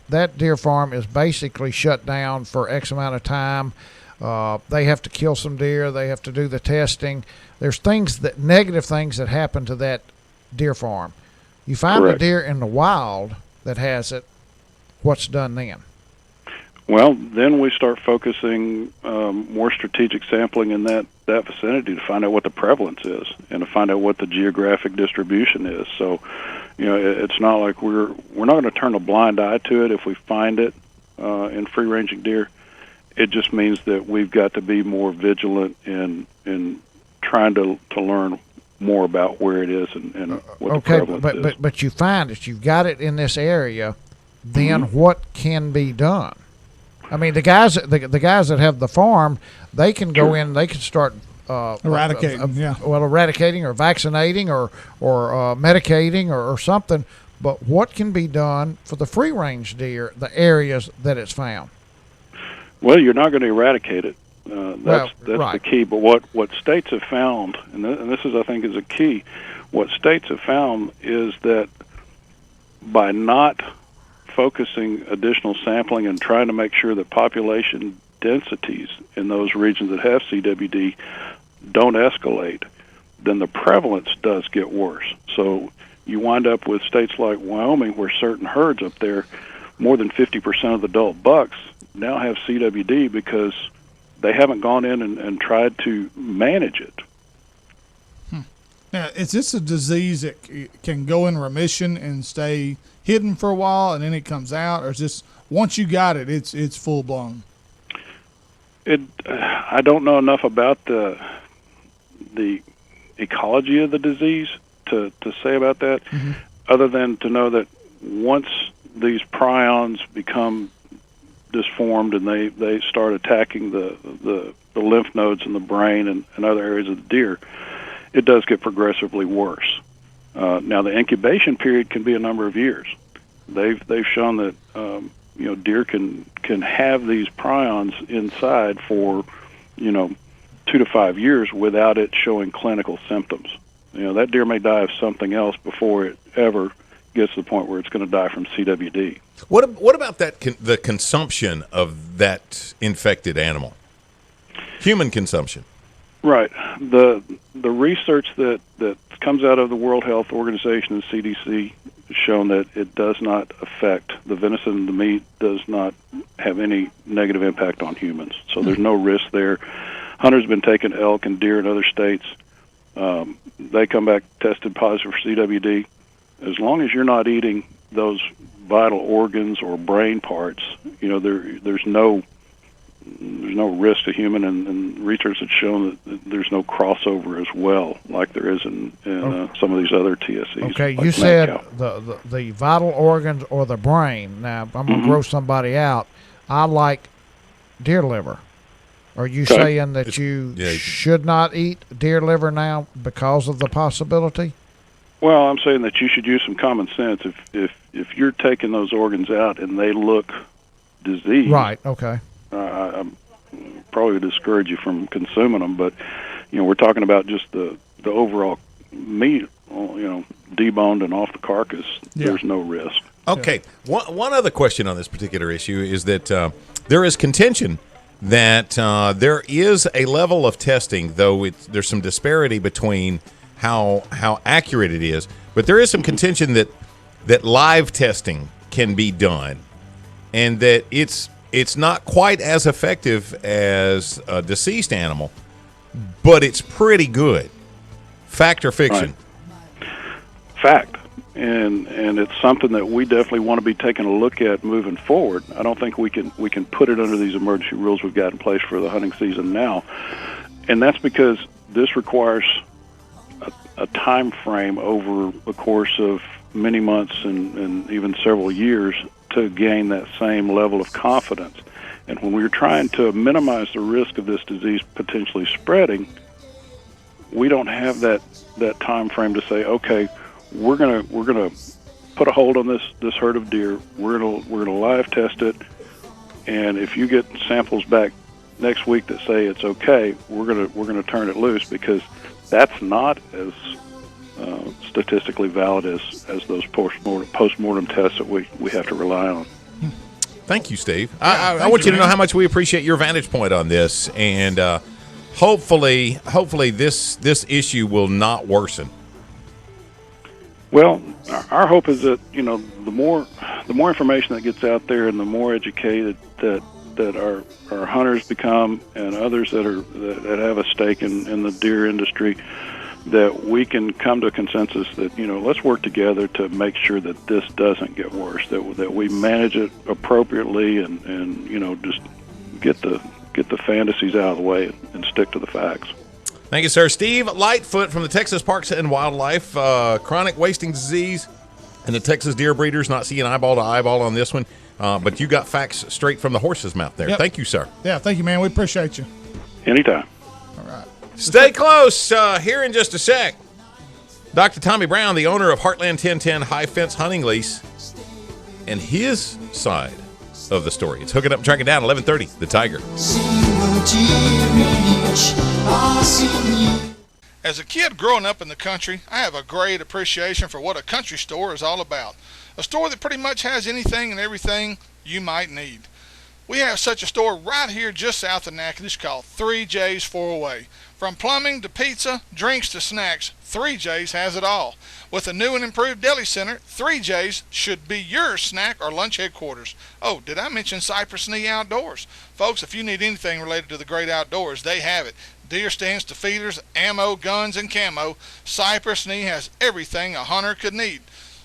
That deer farm is basically shut down for X amount of time. They have to kill some deer. They have to do the testing. There's negative things that happen to that deer farm. You find Correct. a deer in the wild that has it, what's done then? Well, then we start focusing more strategic sampling in that vicinity to find out what the prevalence is and to find out what the geographic distribution is. So, it's not like we're not going to turn a blind eye to it if we find it in free-ranging deer. It just means that we've got to be more vigilant in trying to learn more about where it is and what the prevalence is. But you find it, you've got it in this area. Then what can be done? I mean, the guys that have the farm, they can go in, they can start Eradicating, eradicating or vaccinating or medicating or something. But what can be done for the free range deer, the areas that it's found? Well, you're not going to eradicate it. That's right. the key. But what states have found, and this is, I think, is a key. What states have found is that by not focusing additional sampling and trying to make sure that population densities in those regions that have CWD don't escalate, then the prevalence does get worse. So you wind up with states like Wyoming where certain herds up there, more than 50% of the adult bucks now have CWD because they haven't gone in and tried to manage it. Now, is this a disease that can go in remission and stay hidden for a while and then it comes out, or is this once you got it, it's full blown? I don't know enough about the ecology of the disease to say about that, other than to know that once these prions become disformed and they start attacking the lymph nodes in the brain and other areas of the deer, it does get progressively worse. Now, the incubation period can be a number of years. They've shown that deer can have these prions inside for 2 to 5 years without it showing clinical symptoms. That deer may die of something else before it ever gets to the point where it's going to die from CWD. What about the consumption of that infected animal? Human consumption. Right. The research that comes out of the World Health Organization and CDC has shown that it does not affect the venison, the meat does not have any negative impact on humans. So there's no risk there. Hunters have been taking elk and deer in other states. They come back tested positive for CWD. As long as you're not eating those vital organs or brain parts, there's no risk to human, and research has shown that there's no crossover as well, like there is in some of these other TSEs. Okay, like you said mad-cow. the vital organs or the brain. Now, if I'm going to grow somebody out, I like deer liver. Are you saying that you should not eat deer liver now because of the possibility? Well, I'm saying that you should use some common sense. If you're taking those organs out and they look diseased, right? Okay. I probably would discourage you from consuming them, but we're talking about just the overall meat, deboned and off the carcass. Yeah. There's no risk. Okay. One other question on this particular issue is that there is contention that there is a level of testing, though there's some disparity between how accurate it is, but there is some contention that live testing can be done, and that it's not quite as effective as a deceased animal, but it's pretty good. Fact or fiction? Right. Fact. And it's something that we definitely want to be taking a look at moving forward. I don't think we can put it under these emergency rules we've got in place for the hunting season now. And that's because this requires a time frame over the course of many months and even several years to gain that same level of confidence. And when we're trying to minimize the risk of this disease potentially spreading, we don't have that time frame to say, okay, we're gonna put a hold on this herd of deer. We're gonna live test it, and if you get samples back next week that say it's okay, we're gonna turn it loose, because that's not as statistically valid as those post-mortem tests that we have to rely on. Thank you, Steve. I want you to know how much we appreciate your vantage point on this, and hopefully this issue will not worsen. Well, our hope is that the more the more information that gets out there, and the more educated that our hunters become, and others that have a stake in the deer industry, that we can come to a consensus that, let's work together to make sure that this doesn't get worse, that we manage it appropriately, and just get the fantasies out of the way and stick to the facts. Thank you, sir. Steve Lightfoot from the Texas Parks and Wildlife. Chronic wasting disease and the Texas deer breeders, not seeing eyeball to eyeball on this one, but you got facts straight from the horse's mouth there. Yep. Thank you, sir. Yeah, thank you, man. We appreciate you. Anytime. All right. Stay close. Here in just a sec, Dr. Tommy Brown, the owner of Heartland 1010 High Fence Hunting Lease, and his side of the story. It's Hooking Up and Tracking Down, 11:30, The Tiger. As a kid growing up in the country, I have a great appreciation for what a country store is all about. A store that pretty much has anything and everything you might need. We have such a store right here just south of Natchitoches called 3J's 4away. From plumbing to pizza, drinks to snacks, 3J's has it all. With a new and improved deli center, 3J's should be your snack or lunch headquarters. Oh, did I mention Cypress Knee Outdoors? Folks, if you need anything related to the great outdoors, they have it. Deer stands to feeders, ammo, guns, and camo. Cypress Knee has everything a hunter could need.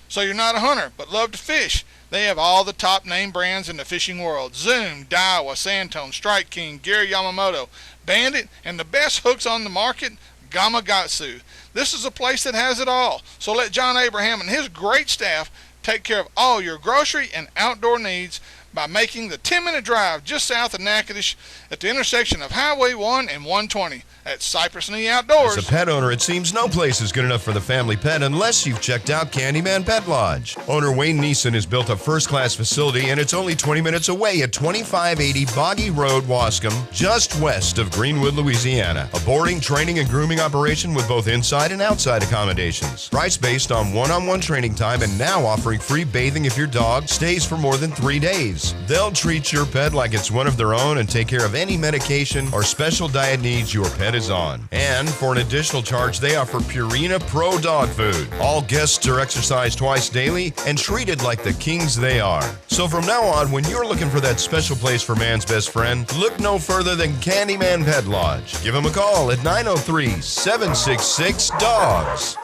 So you're not a hunter, but love to fish. They have all the top name brands in the fishing world. Zoom, Daiwa, Santone, Strike King, Gary Yamamoto, Bandit, and the best hooks on the market, Gamakatsu. This is a place that has it all. So let John Abraham and his great staff take care of all your grocery and outdoor needs by making the 10-minute drive just south of Natchitoches at the intersection of Highway 1 and 120 at Cypress Knee Outdoors. As a pet owner, it seems no place is good enough for the family pet unless you've checked out Candyman Pet Lodge. Owner Wayne Neeson has built a first-class facility, and it's only 20 minutes away at 2580 Boggy Road, Wascom, just west of Greenwood, Louisiana. A boarding, training, and grooming operation with both inside and outside accommodations. Price based on one-on-one training time, and now offering free bathing if your dog stays for more than 3 days. They'll treat your pet like it's one of their own and take care of any medication or special diet needs your pet is on. And for an additional charge, they offer Purina Pro dog food. All guests are exercised twice daily and treated like the kings they are. So from now on, when you're looking for that special place for man's best friend, look no further than Candyman Pet Lodge. Give them a call at 903-766-DOGS.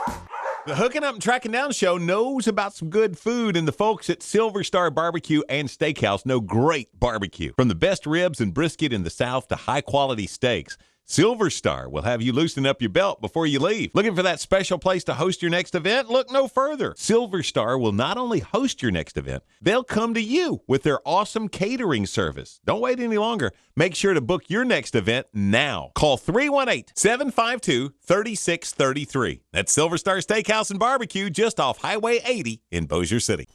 The Hooking Up and Tracking Down show knows about some good food, and the folks at Silver Star Barbecue and Steakhouse know great barbecue. From the best ribs and brisket in the South to high-quality steaks, Silver Star will have you loosen up your belt before you leave. Looking for that special place to host your next event? Look no further. Silver Star will not only host your next event, they'll come to you with their awesome catering service. Don't wait any longer. Make sure to book your next event now. Call 318-752-3633. That's Silver Star Steakhouse and Barbecue just off Highway 80 in Bossier City.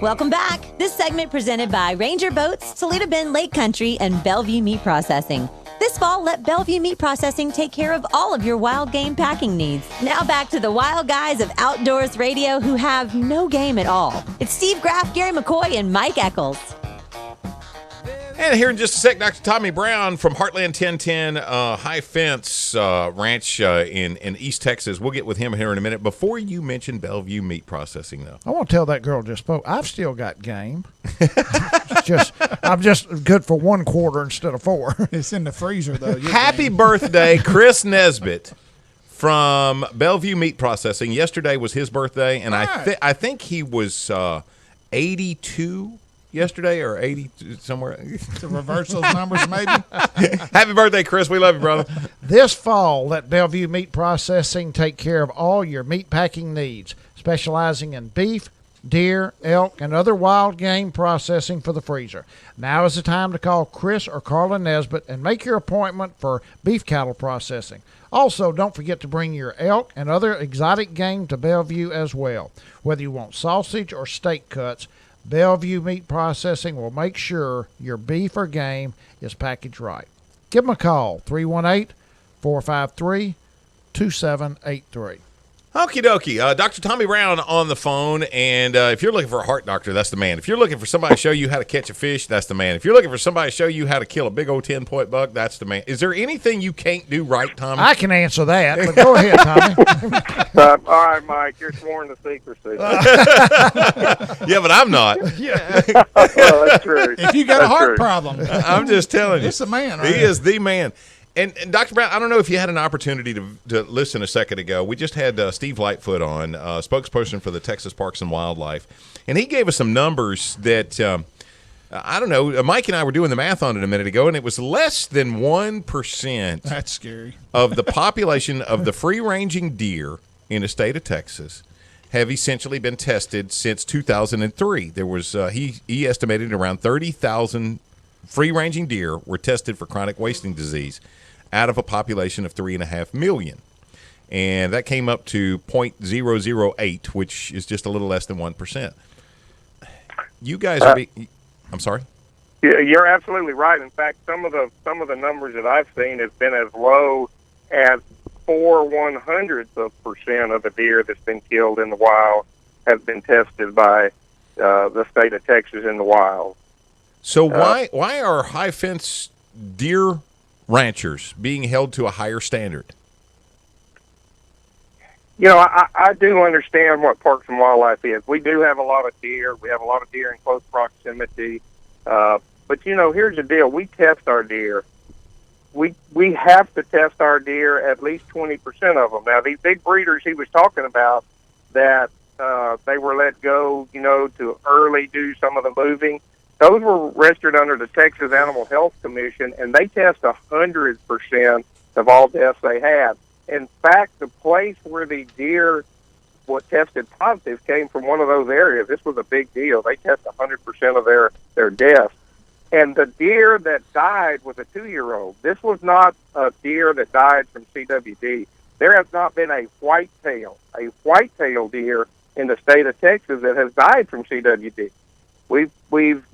Welcome back. This segment presented by Ranger Boats, Toledo Bend Lake Country, and Bellevue Meat Processing. This fall, let Bellevue Meat Processing take care of all of your wild game packing needs. Now back to the wild guys of Outdoors Radio who have no game at all. It's Steve Graff, Gary McCoy, and Mike Eccles. And here in just a sec, Dr. Tommy Brown from Heartland 1010 High Fence Ranch in East Texas. We'll get with him here in a minute. Before you mention Bellevue Meat Processing, though. I want to tell that girl just spoke. I've still got game. I'm just good for 1 quarter instead of 4. It's in the freezer, though. Happy birthday, Chris Nesbitt from Bellevue Meat Processing. Yesterday was his birthday, and I think he was 82 yesterday or 80 somewhere. To reverse those numbers, maybe. Happy birthday, Chris. We love you, brother. This fall, let Bellevue Meat Processing take care of all your meat packing needs, specializing in beef, deer, elk, and other wild game processing for the freezer. Now is the time to call Chris or Carla Nesbitt and make your appointment for beef cattle processing. Also, don't forget to bring your elk and other exotic game to Bellevue as well. Whether you want sausage or steak cuts, Bellevue Meat Processing will make sure your beef or game is packaged right. Give them a call, 318-453-2783. Okie dokie. Dr. Tommy Brown on the phone. And if you're looking for a heart doctor, that's the man. If you're looking for somebody to show you how to catch a fish, that's the man. If you're looking for somebody to show you how to kill a big old 10-point buck, that's the man. Is there anything you can't do right, Tommy? I can answer that, but go ahead, Tommy. All right, Mike, you're sworn to secrecy. Yeah, but I'm not. Well, that's true. If you got a That's heart true. problem, I'm just telling you. it's a man. He Right? is the man. And Dr. Brown, I don't know if you had an opportunity to listen a second ago. We just had Steve Lightfoot on, spokesperson for the Texas Parks and Wildlife. And he gave us some numbers that, I don't know, Mike and I were doing the math on it a minute ago, and it was less than 1% That's scary. of the population of the free-ranging deer in the state of Texas have essentially been tested since 2003. There was, he estimated around 30,000 free-ranging deer were tested for chronic wasting disease out of a population of 3.5 million. And that came up to 0.008, which is just a little less than 1%. You guys are I'm sorry? Yeah, you're absolutely right. In fact, some of the numbers that I've seen have been as low as 0.04% of the deer that's been killed in the wild have been tested by the state of Texas in the wild. So why are high fence deer ranchers being held to a higher standard? You know, I do understand what Parks and Wildlife is. We do have a lot of deer. We have a lot of deer in close proximity. But, you know, here's the deal. We test our deer. We have to test our deer, at least 20% of them. Now, these big breeders he was talking about that they were let go, you know, to early do some of the moving, those were registered under the Texas Animal Health Commission, and they test 100% of all deaths they had. In fact, the place where the deer what tested positive came from one of those areas. This was a big deal. They test 100% of their deaths. And the deer that died was a 2-year-old. This was not a deer that died from CWD. There has not been a whitetail deer in the state of Texas that has died from CWD. We've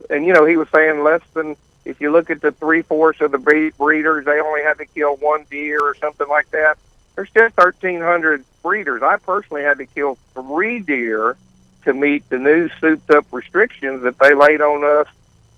and you know, he was saying less than, if you look at the 3/4 of the breeders, they only had to kill one deer or something like that. There's just 1,300 breeders. I personally had to kill 3 deer to meet the new souped-up restrictions that they laid on us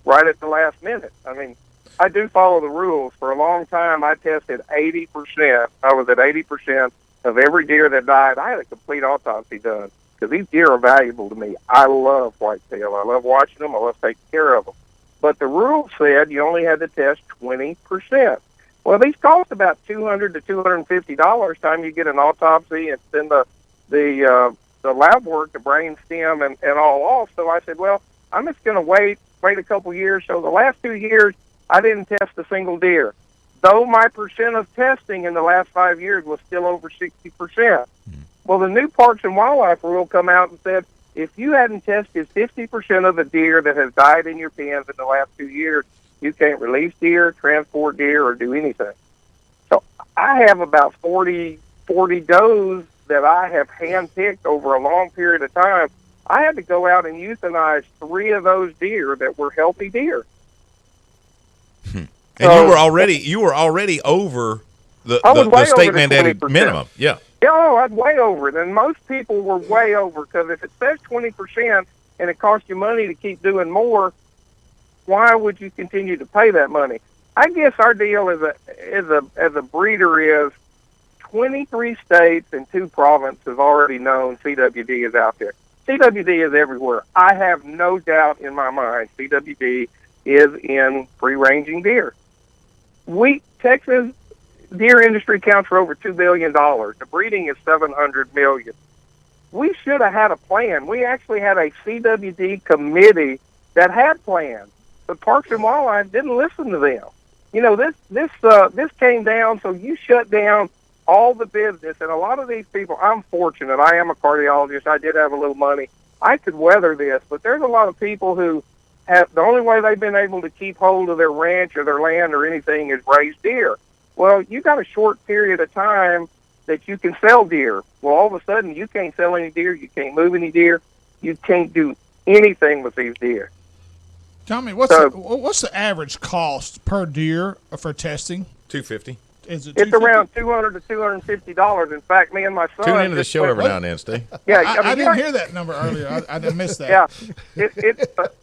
right at the last minute. I mean, I do follow the rules. For a long time, I tested 80%. I was at 80% of every deer that died. I had a complete autopsy done because these deer are valuable to me. I love whitetail. I love watching them. I love taking care of them. But the rule said you only had to test 20%. Well, these cost about $200 to $250 time you get an autopsy and send the lab work, the brain stem, and all off. So I said, well, I'm just going to wait a couple years. So the last 2 years, I didn't test a single deer, though my percent of testing in the last 5 years was still over 60%. Well, the new Parks and Wildlife rule come out and said, if you hadn't tested 50% of the deer that has died in your pens in the last 2 years, you can't release deer, transport deer, or do anything. So I have about 40 does that I have handpicked over a long period of time. I had to go out and euthanize 3 of those deer that were healthy deer. And you were already over the state mandated minimum. Yeah. Oh, I'd way over it. And most people were way over, because if it says 20% and it costs you money to keep doing more, why would you continue to pay that money? I guess our deal as a breeder is 23 states and 2 provinces have already known CWD is out there. CWD is everywhere. I have no doubt in my mind CWD is in free-ranging deer. Texas deer industry counts for over $2 billion. The breeding is $700 million. We should have had a plan. We actually had a CWD committee that had plans. But Parks and Wildlife didn't listen to them. You know, this came down, so you shut down all the business. And a lot of these people, I'm fortunate. I am a cardiologist. I did have a little money. I could weather this. But there's a lot of people who have, the only way they've been able to keep hold of their ranch or their land or anything is raise deer. Well, you got a short period of time that you can sell deer. Well, all of a sudden, you can't sell any deer. You can't move any deer. You can't do anything with these deer. Tell me, what's the average cost per deer for testing? $250. Is it? It's $250? around $200 to $250. In fact, me and my son Tune into the just show went- every now and then, Steve. Yeah, I mean, didn't hear that number earlier. I didn't miss that. Yeah,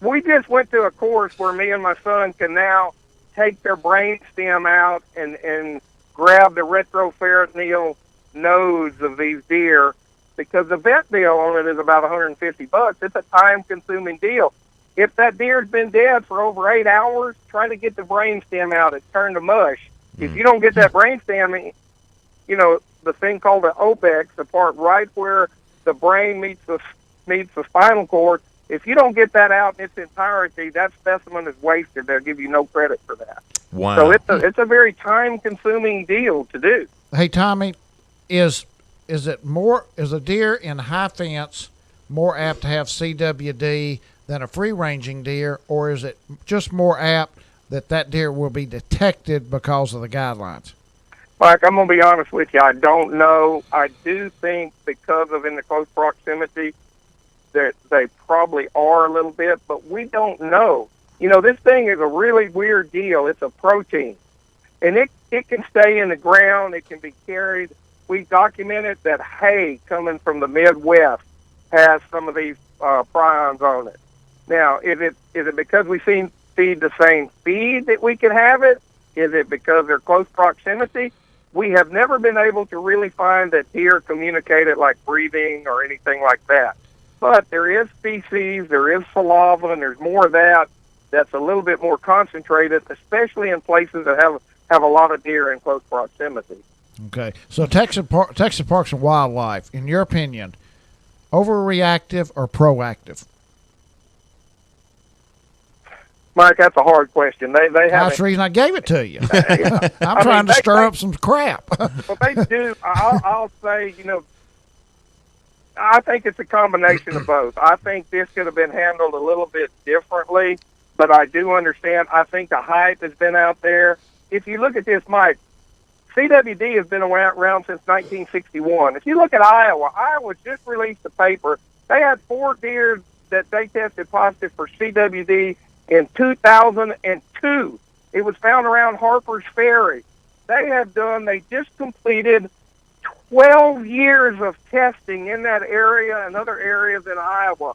we just went to a course where me and my son can now take their brain stem out and grab the retroperitoneal nodes of these deer, because the vet bill on it is about $150. It's a time-consuming deal. If that deer's been dead for over 8 hours, try to get the brain stem out. It's turned to mush. If you don't get that brain stem, you know, the thing called the opex, the part right where the brain meets the spinal cord, if you don't get that out in its entirety, that specimen is wasted. They'll give you no credit for that. Wow. So it's a very time-consuming deal to do. Hey, Tommy, is a deer in high fence more apt to have CWD than a free-ranging deer, or is it just more apt that deer will be detected because of the guidelines? Mike, I'm going to be honest with you. I don't know. I do think because of in the close proximity that they probably are a little bit, but we don't know. You know, this thing is a really weird deal. It's a protein, and it can stay in the ground. It can be carried. We documented that hay coming from the Midwest has some of these prions on it. Now, is it because we feed the same feed that we can have it? Is it because they're close proximity? We have never been able to really find that deer communicate it like breathing or anything like that. But there is species, there is saliva, and there's more of that that's a little bit more concentrated, especially in places that have a lot of deer in close proximity. Okay, so Texas Parks and Wildlife, in your opinion, overreactive or proactive? Mike, that's a hard question. They That's have the reason I gave it to you. I'm trying to stir up some crap. Well, they do. I'll say, you know, I think it's a combination of both. I think this could have been handled a little bit differently, but I do understand. I think the hype has been out there. If you look at this, Mike, CWD has been around since 1961. If you look at Iowa just released a paper. They had 4 deer that they tested positive for CWD in 2002. It was found around Harper's Ferry. They just completed 12 years of testing in that area and other areas in Iowa.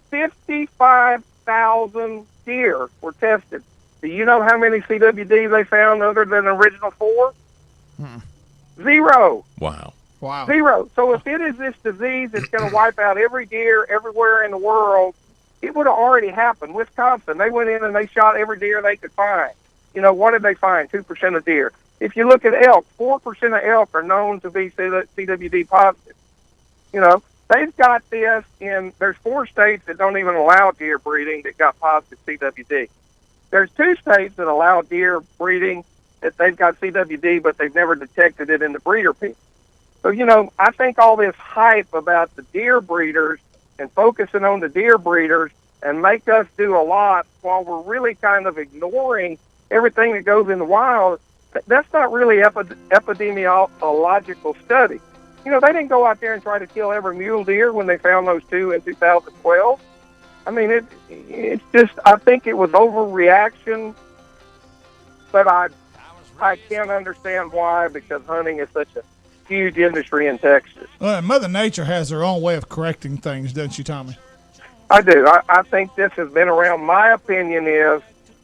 55,000 deer were tested. Do you know how many CWD they found other than the original 4? 0. Wow. Wow. 0. So if it is this disease that's going to wipe out every deer everywhere in the world, it would have already happened. Wisconsin, they went in and they shot every deer they could find. You know, what did they find? 2% of deer. If you look at elk, 4% of elk are known to be CWD positive. You know, they've got this there's 4 states that don't even allow deer breeding that got positive CWD. There's 2 states that allow deer breeding that they've got CWD, but they've never detected it in the breeder people. So, you know, I think all this hype about the deer breeders and focusing on the deer breeders and make us do a lot while we're really kind of ignoring everything that goes in the wild, that's not really epidemiological study. You know, they didn't go out there and try to kill every mule deer when they found those 2 in 2012. I mean, it's just, I think it was overreaction, but I can't understand why, because hunting is such a huge industry in Texas. Well, Mother Nature has her own way of correcting things, doesn't she, Tommy? I do. I think this has been around. My opinion is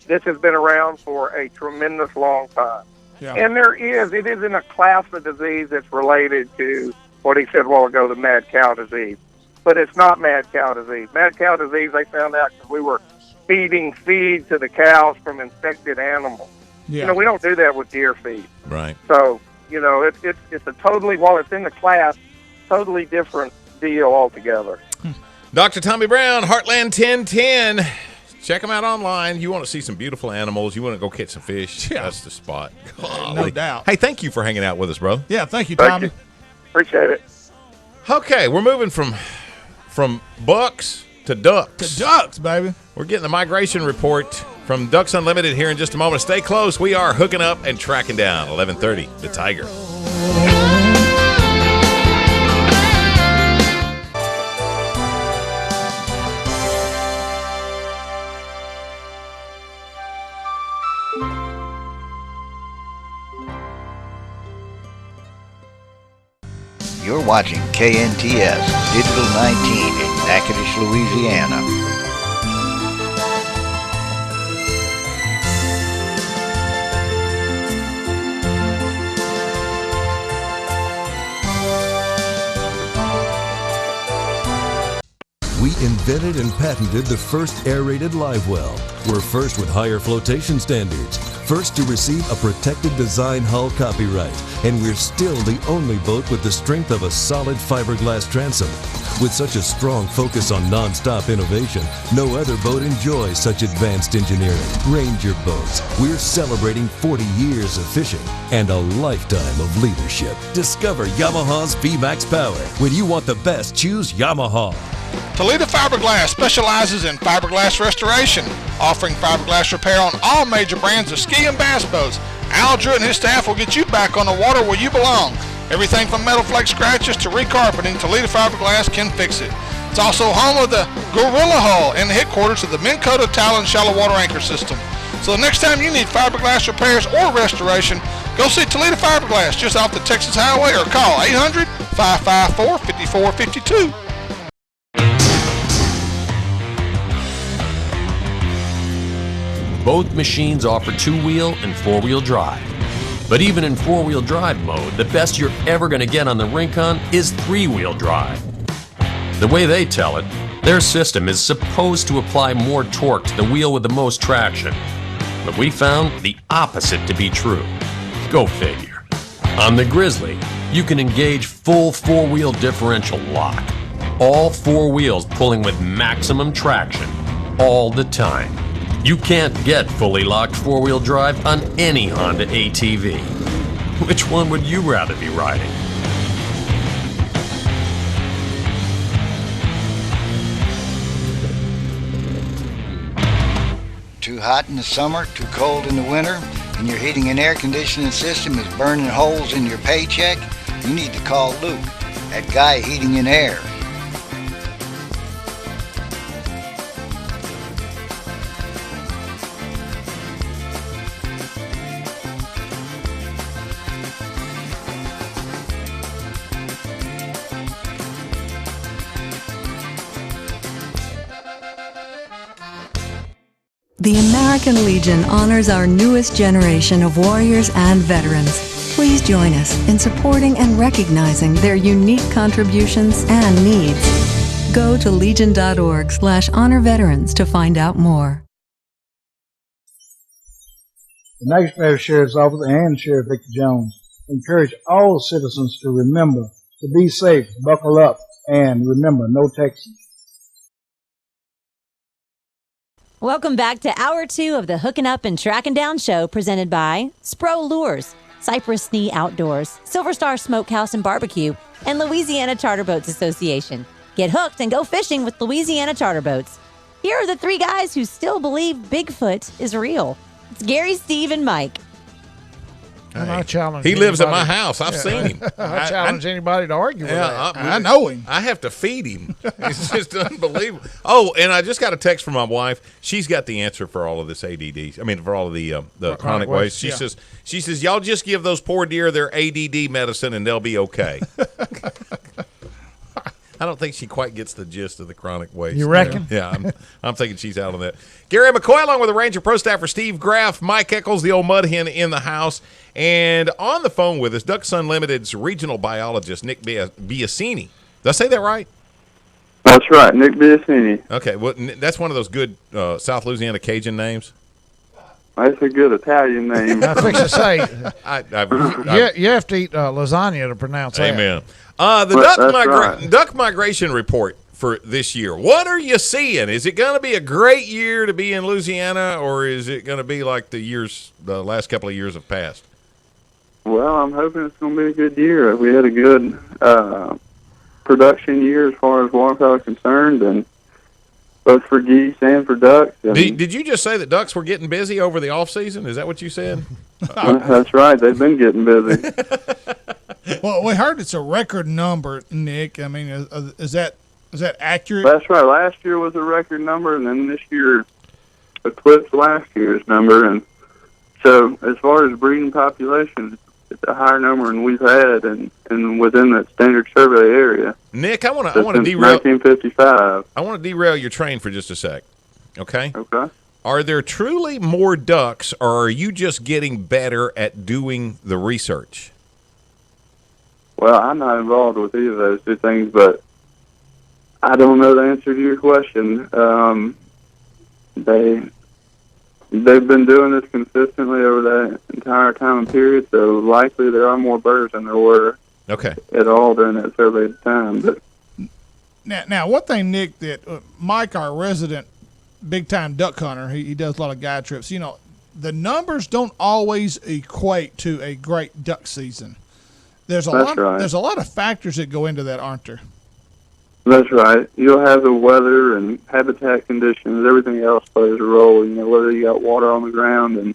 this has been around for a tremendous long time. Yeah. And it is in a class of disease that's related to what he said a while ago, the mad cow disease. But it's not mad cow disease. Mad cow disease, they found out because we were feeding feed to the cows from infected animals. Yeah. You know, we don't do that with deer feed. Right. So, you know, it's a totally, while it's in the class, totally different deal altogether. Dr. Tommy Brown, Heartland 1010. Check them out online. You want to see some beautiful animals. You want to go catch some fish. Yeah. That's the spot. No doubt. Hey, thank you for hanging out with us, bro. Yeah, thank you, Thank Tommy. you. Appreciate it. Okay, we're moving from bucks to ducks. To ducks, baby. We're getting the migration report from Ducks Unlimited here in just a moment. Stay close. We are hooking up and tracking down 1130, the Tiger. watching KNTS Digital 19 in Natchitoches, Louisiana. We invented and patented the first aerated live well. We're first with higher flotation standards, first to receive a protected design hull copyright, and we're still the only boat with the strength of a solid fiberglass transom. With such a strong focus on non-stop innovation, no other boat enjoys such advanced engineering. Ranger Boats, we're celebrating 40 years of fishing and a lifetime of leadership. Discover Yamaha's VMAX power. When you want the best, choose Yamaha. Toledo Fiberglass specializes in fiberglass restoration, offering fiberglass repair on all major brands of ski and bass boats. Al Drew and his staff will get you back on the water where you belong. Everything from metal flake scratches to recarpeting, Toledo Fiberglass can fix it. It's also home of the Gorilla Hull and the headquarters of the Minn Kota Talon Shallow Water Anchor System. So the next time you need fiberglass repairs or restoration, go see Toledo Fiberglass just off the Texas Highway or call 800-554-5452. Both machines offer two-wheel and four-wheel drive. But even in four-wheel drive mode, the best you're ever going to get on the Rincon is three-wheel drive. The way they tell it, their system is supposed to apply more torque to the wheel with the most traction. But we found the opposite to be true. Go figure. On the Grizzly, you can engage full four-wheel differential lock. All four wheels pulling with maximum traction all the time. You can't get fully locked four-wheel drive on any Honda ATV. Which one would you rather be riding? Too hot in the summer, too cold in the winter, and your heating and air conditioning system is burning holes in your paycheck? You need to call Luke at Guy Heating and Air. The American Legion honors our newest generation of warriors and veterans. Please join us in supporting and recognizing their unique contributions and needs. Go to legion.org/honor-veterans to find out more. The Natchitoches Sheriff's Office and Sheriff Victor Jones encourage all citizens to remember to be safe, buckle up, and remember, no Texans. Welcome back to Hour 2 of the Hooking Up and Tracking Down show, presented by Spro Lures, Cypress Knee Outdoors, Silver Star Smokehouse and Barbecue, and Louisiana Charter Boats Association. Get hooked and go fishing with Louisiana Charter Boats. Here are the three guys who still believe Bigfoot is real. It's Gary, Steve, and Mike. And I challenge He lives at my anybody- house. I've seen him. I challenge anybody to argue with that. I know him. I have to feed him. It's just unbelievable. Oh, and I just got a text from my wife. She's got the answer for all of this ADD. I mean, for all of the chronic waste. She says, y'all just give those poor deer their ADD medicine and they'll be okay. I don't think she quite gets the gist of the chronic waste. You reckon? Yeah, I'm thinking she's out on that. Gary McCoy, along with the Ranger Pro staffer Steve Graff, Mike Eccles, the old mud hen in the house, and on the phone with us, Ducks Unlimited's regional biologist Nick Biasini. Did I say that right? That's right, Nick Biasini. Okay, well, that's one of those good South Louisiana Cajun names. That's a good Italian name. I fix to say, I you have to eat lasagna to pronounce that. Amen. The duck migration report for this year. What are you seeing? Is it going to be a great year to be in Louisiana, or is it going to be like the last couple of years have passed? Well, I'm hoping it's going to be a good year. We had a good production year as far as waterfowl is concerned, and both for geese and for ducks. Did you just say that ducks were getting busy over the off season? Is that what you said? That's right. They've been getting busy. Well, we heard it's a record number, Nick. I mean, is that accurate? That's right. Last year was a record number, and then this year eclipsed last year's number. And so, as far as breeding population, it's a higher number than we've had, and within that standard survey area. Nick, I want to Since derail 1955. I want to derail your train for just a sec. Okay? Okay. Are there truly more ducks, or are you just getting better at doing the research? Well, I'm not involved with either of those two things, but I don't know the answer to your question. They've been doing this consistently over that entire time period, so likely there are more birds than there were at all during that survey time. But Now, one thing, Nick, that Mike, our resident big-time duck hunter, he does a lot of guide trips. You know, the numbers don't always equate to a great duck season. There's a lot of factors that go into that, aren't there? That's right. You'll have the weather and habitat conditions. Everything else plays a role. You know, whether you got water on the ground and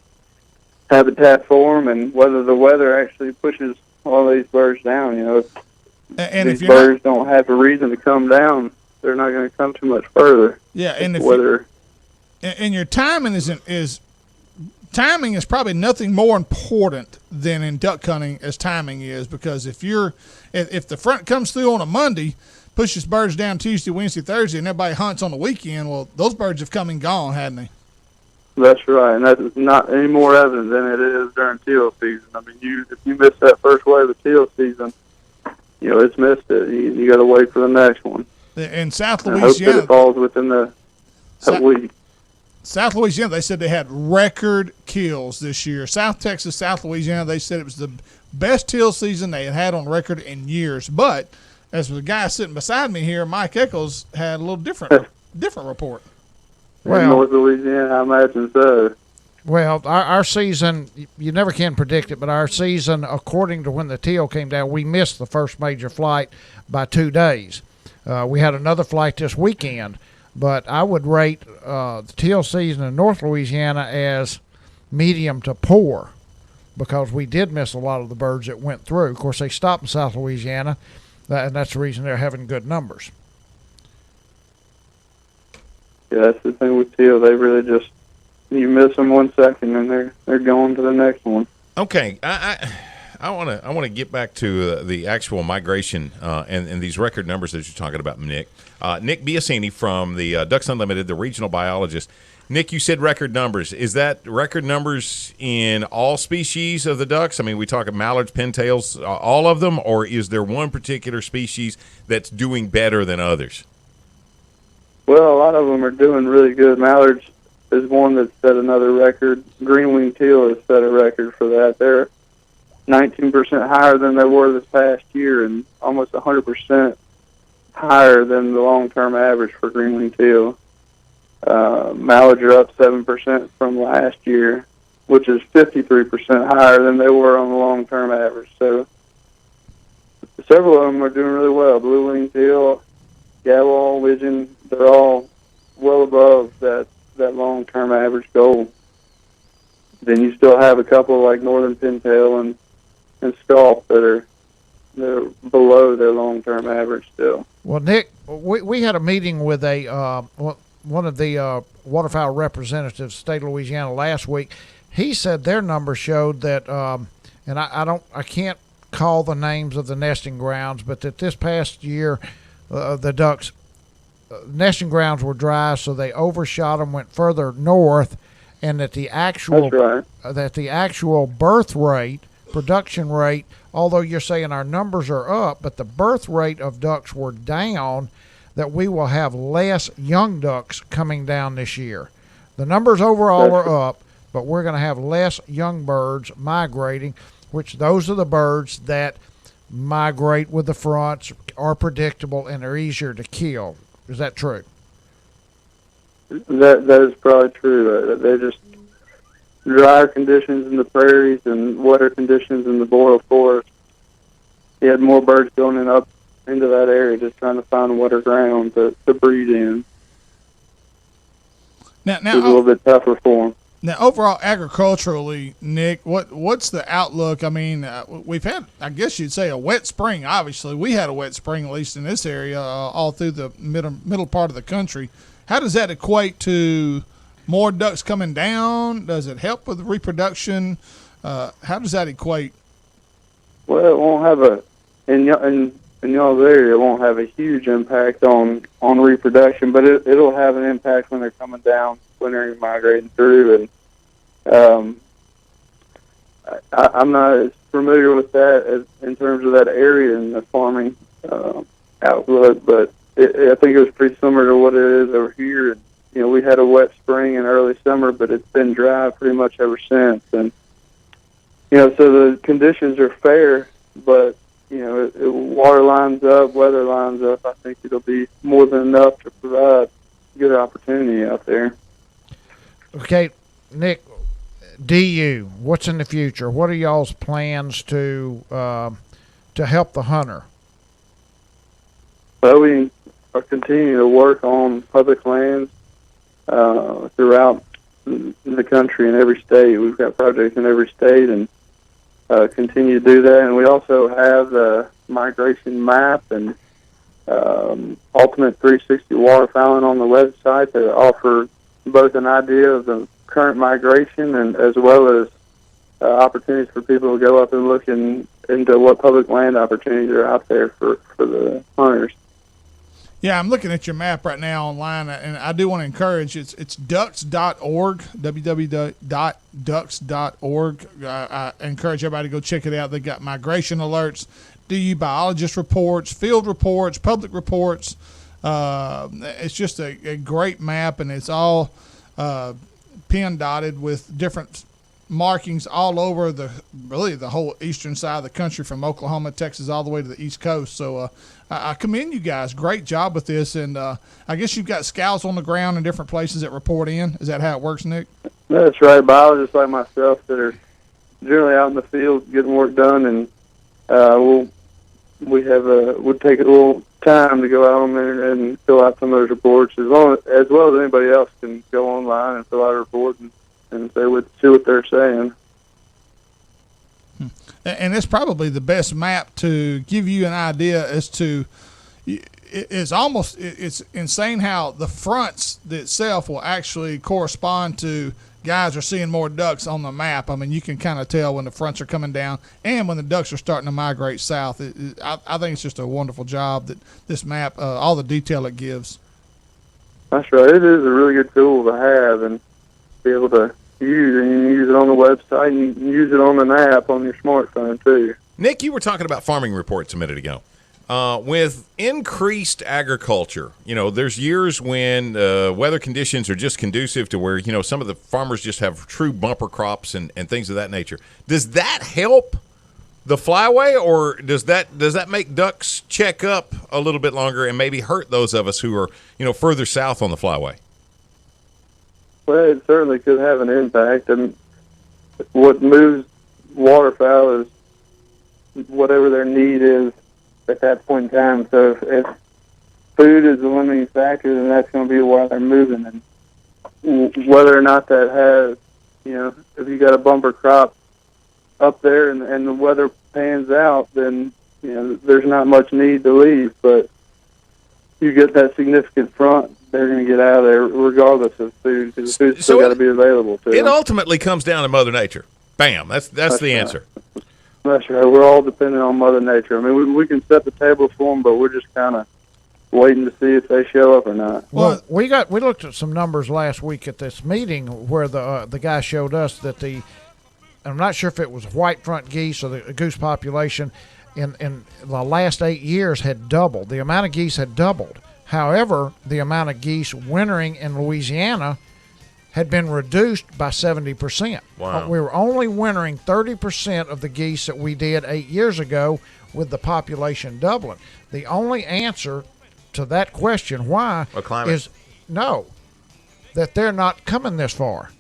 habitat form, and whether the weather actually pushes all these birds down. You know, if these birds don't have a reason to come down, they're not going to come too much further. Yeah, and if weather. And your timing is probably nothing more important than in duck hunting as timing is, because if the front comes through on a Monday, pushes birds down Tuesday, Wednesday, Thursday, and everybody hunts on the weekend, well, those birds have come and gone, hadn't they? That's right, and that's not any more evident than it is during teal season. I mean, if you miss that first wave of teal season, you know, it's missed it. You got to wait for the next one. In South I hope Louisiana, that it falls within that week. South Louisiana, they said they had record kills this year. South Texas, South Louisiana, they said it was the best teal season they had on record in years. But as the guy sitting beside me here, Mike Eccles, had a little different report. In North Louisiana, I imagine so. Well, our season, you never can predict it, but our season, according to when the teal came down, we missed the first major flight by 2 days. We had another flight this weekend, but I would rate the teal season in North Louisiana as medium to poor, because we did miss a lot of the birds that went through. Of course, they stopped in South Louisiana, and that's the reason they're having good numbers. Yeah, that's the thing with teal. They really just, you miss them 1 second and they're going to the next one. Okay, I want to get back to the actual migration and these record numbers that you're talking about, Nick. Nick Biasini from the Ducks Unlimited, the regional biologist. Nick, you said record numbers. Is that record numbers in all species of the ducks? I mean, we talk mallards, pintails, all of them, or is there one particular species that's doing better than others? Well, a lot of them are doing really good. Mallards is one that set another record. Green-winged teal has set a record for that. They're 19% higher than they were this past year, and almost 100% higher than the long-term average for green-winged teal. Mallards are up 7% from last year, which is 53% higher than they were on the long-term average. So several of them are doing really well. Blue-winged teal, Gabwall, widgeon, they're all well above that long-term average goal. Then you still have a couple like northern pintail and scaup they're below their long-term average still. Well, Nick, we had a meeting with one of the waterfowl representatives, state of Louisiana, last week. He said their numbers showed that, and I can't call the names of the nesting grounds, but that this past year the ducks nesting grounds were dry, so they overshot them, went further north, and that the actual birth rate, production rate, although you're saying our numbers are up, but the birth rate of ducks were down, that we will have less young ducks coming down this year. The numbers overall are up, but we're going to have less young birds migrating, which those are the birds that migrate with the fronts, are predictable, and are easier to kill. Is that true? That is probably true. They're just drier conditions in the prairies and wetter conditions in the boreal forest. You had more birds going up into that area, just trying to find wetter ground to breed in. Now, it's a little bit tougher for them. Now, overall, agriculturally, Nick, what's the outlook? I mean, we've had, I guess you'd say, a wet spring. Obviously, we had a wet spring, at least in this area, all through the middle part of the country. How does that equate to more ducks coming down? Does it help with reproduction? How does that equate? Well, it won't have in y'all's area, it won't have a huge impact on reproduction, but it'll have an impact when they're coming down, when they're migrating through. And I'm not as familiar with that as in terms of that area and the farming outlook, but I think it was pretty similar to what it is over here. And, we had a wet spring and early summer, but it's been dry pretty much ever since. And so the conditions are fair, but water lines up, weather lines up. I think it'll be more than enough to provide good opportunity out there. Okay, Nick, DU, what's in the future? What are y'all's plans to help the hunter? Well, we are continuing to work on public lands throughout the country in every state. We've got projects in every state, and continue to do that. And we also have the migration map and Ultimate 360 waterfowling on the website that offer both an idea of the current migration and as well as opportunities for people to go up and look into what public land opportunities are out there for the hunters. Yeah, I'm looking at your map right now online, and I do want to encourage, it's ducks.org, www.ducks.org. I encourage everybody to go check it out. They got migration alerts, DU biologist reports, field reports, public reports. It's just a great map, and it's all pin dotted with different markings all over the whole eastern side of the country, from Oklahoma, Texas, all the way to the East Coast. So I commend you guys. Great job with this. And I guess you've got scouts on the ground in different places that report in. Is that how it works, Nick? That's right. Biologists like myself that are generally out in the field getting work done, and we'll take a little time to go out on there and fill out some of those reports, as well as anybody else can go online and fill out a report and they would see what they're saying. And it's probably the best map to give you an idea as to, it's insane how the fronts itself will actually correspond to guys are seeing more ducks on the map. I mean, you can kind of tell when the fronts are coming down and when the ducks are starting to migrate south. I think it's just a wonderful job that this map, all the detail it gives. That's right. It is a really good tool to have and be able to use, and you can use it on the website, and you can use it on an app on your smartphone too. Nick, you were talking about farming reports a minute ago. With increased agriculture, there's years when weather conditions are just conducive to where, some of the farmers just have true bumper crops and things of that nature. Does that help the flyway, or does that make ducks check up a little bit longer and maybe hurt those of us who are, further south on the flyway? Well, it certainly could have an impact. And what moves waterfowl is whatever their need is at that point in time. So if food is the limiting factor, then that's going to be why they're moving. And whether or not that has, if you got a bumper crop up there and the weather pans out, then, there's not much need to leave. But you get that significant front, they're going to get out of there regardless of food, because the food's still got to be available to them. It ultimately comes down to Mother Nature. Bam. That's the right. answer. That's right. We're all dependent on Mother Nature. I mean, we can set the table for them, but we're just kind of waiting to see if they show up or not. Well, we looked at some numbers last week at this meeting where the guy showed us that I'm not sure if it was white front geese or the goose population in the last 8 years had doubled. The amount of geese had doubled. However, the amount of geese wintering in Louisiana had been reduced by 70%. Wow. We were only wintering 30% of the geese that we did 8 years ago with the population doubling. The only answer to that question, why, is no, that they're not coming this far.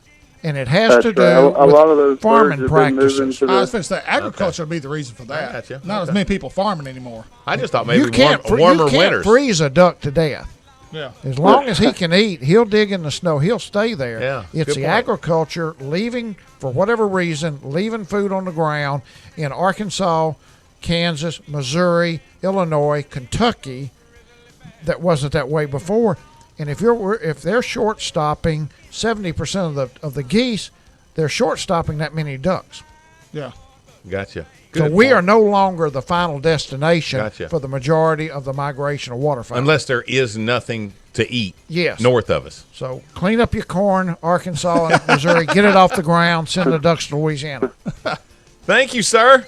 And it has to do with a lot of those farming practices. I was going to say, agriculture would be the reason for that. Not as many people farming anymore. I just thought maybe warmer you can't winters. Freeze a duck to death. Yeah. As long as he can eat, he'll dig in the snow. He'll stay there. Yeah, it's the agriculture leaving, for whatever reason, leaving food on the ground in Arkansas, Kansas, Missouri, Illinois, Kentucky, that wasn't that way before. And if they're short stopping 70% of the geese, they're short stopping that many ducks. Yeah. Gotcha. So we are no longer the final destination Gotcha. for the majority of the migration of waterfowl. Unless there is nothing to eat Yes. north of us. So clean up your corn, Arkansas and Missouri. Get it off the ground. Send the ducks to Louisiana. Thank you, sir.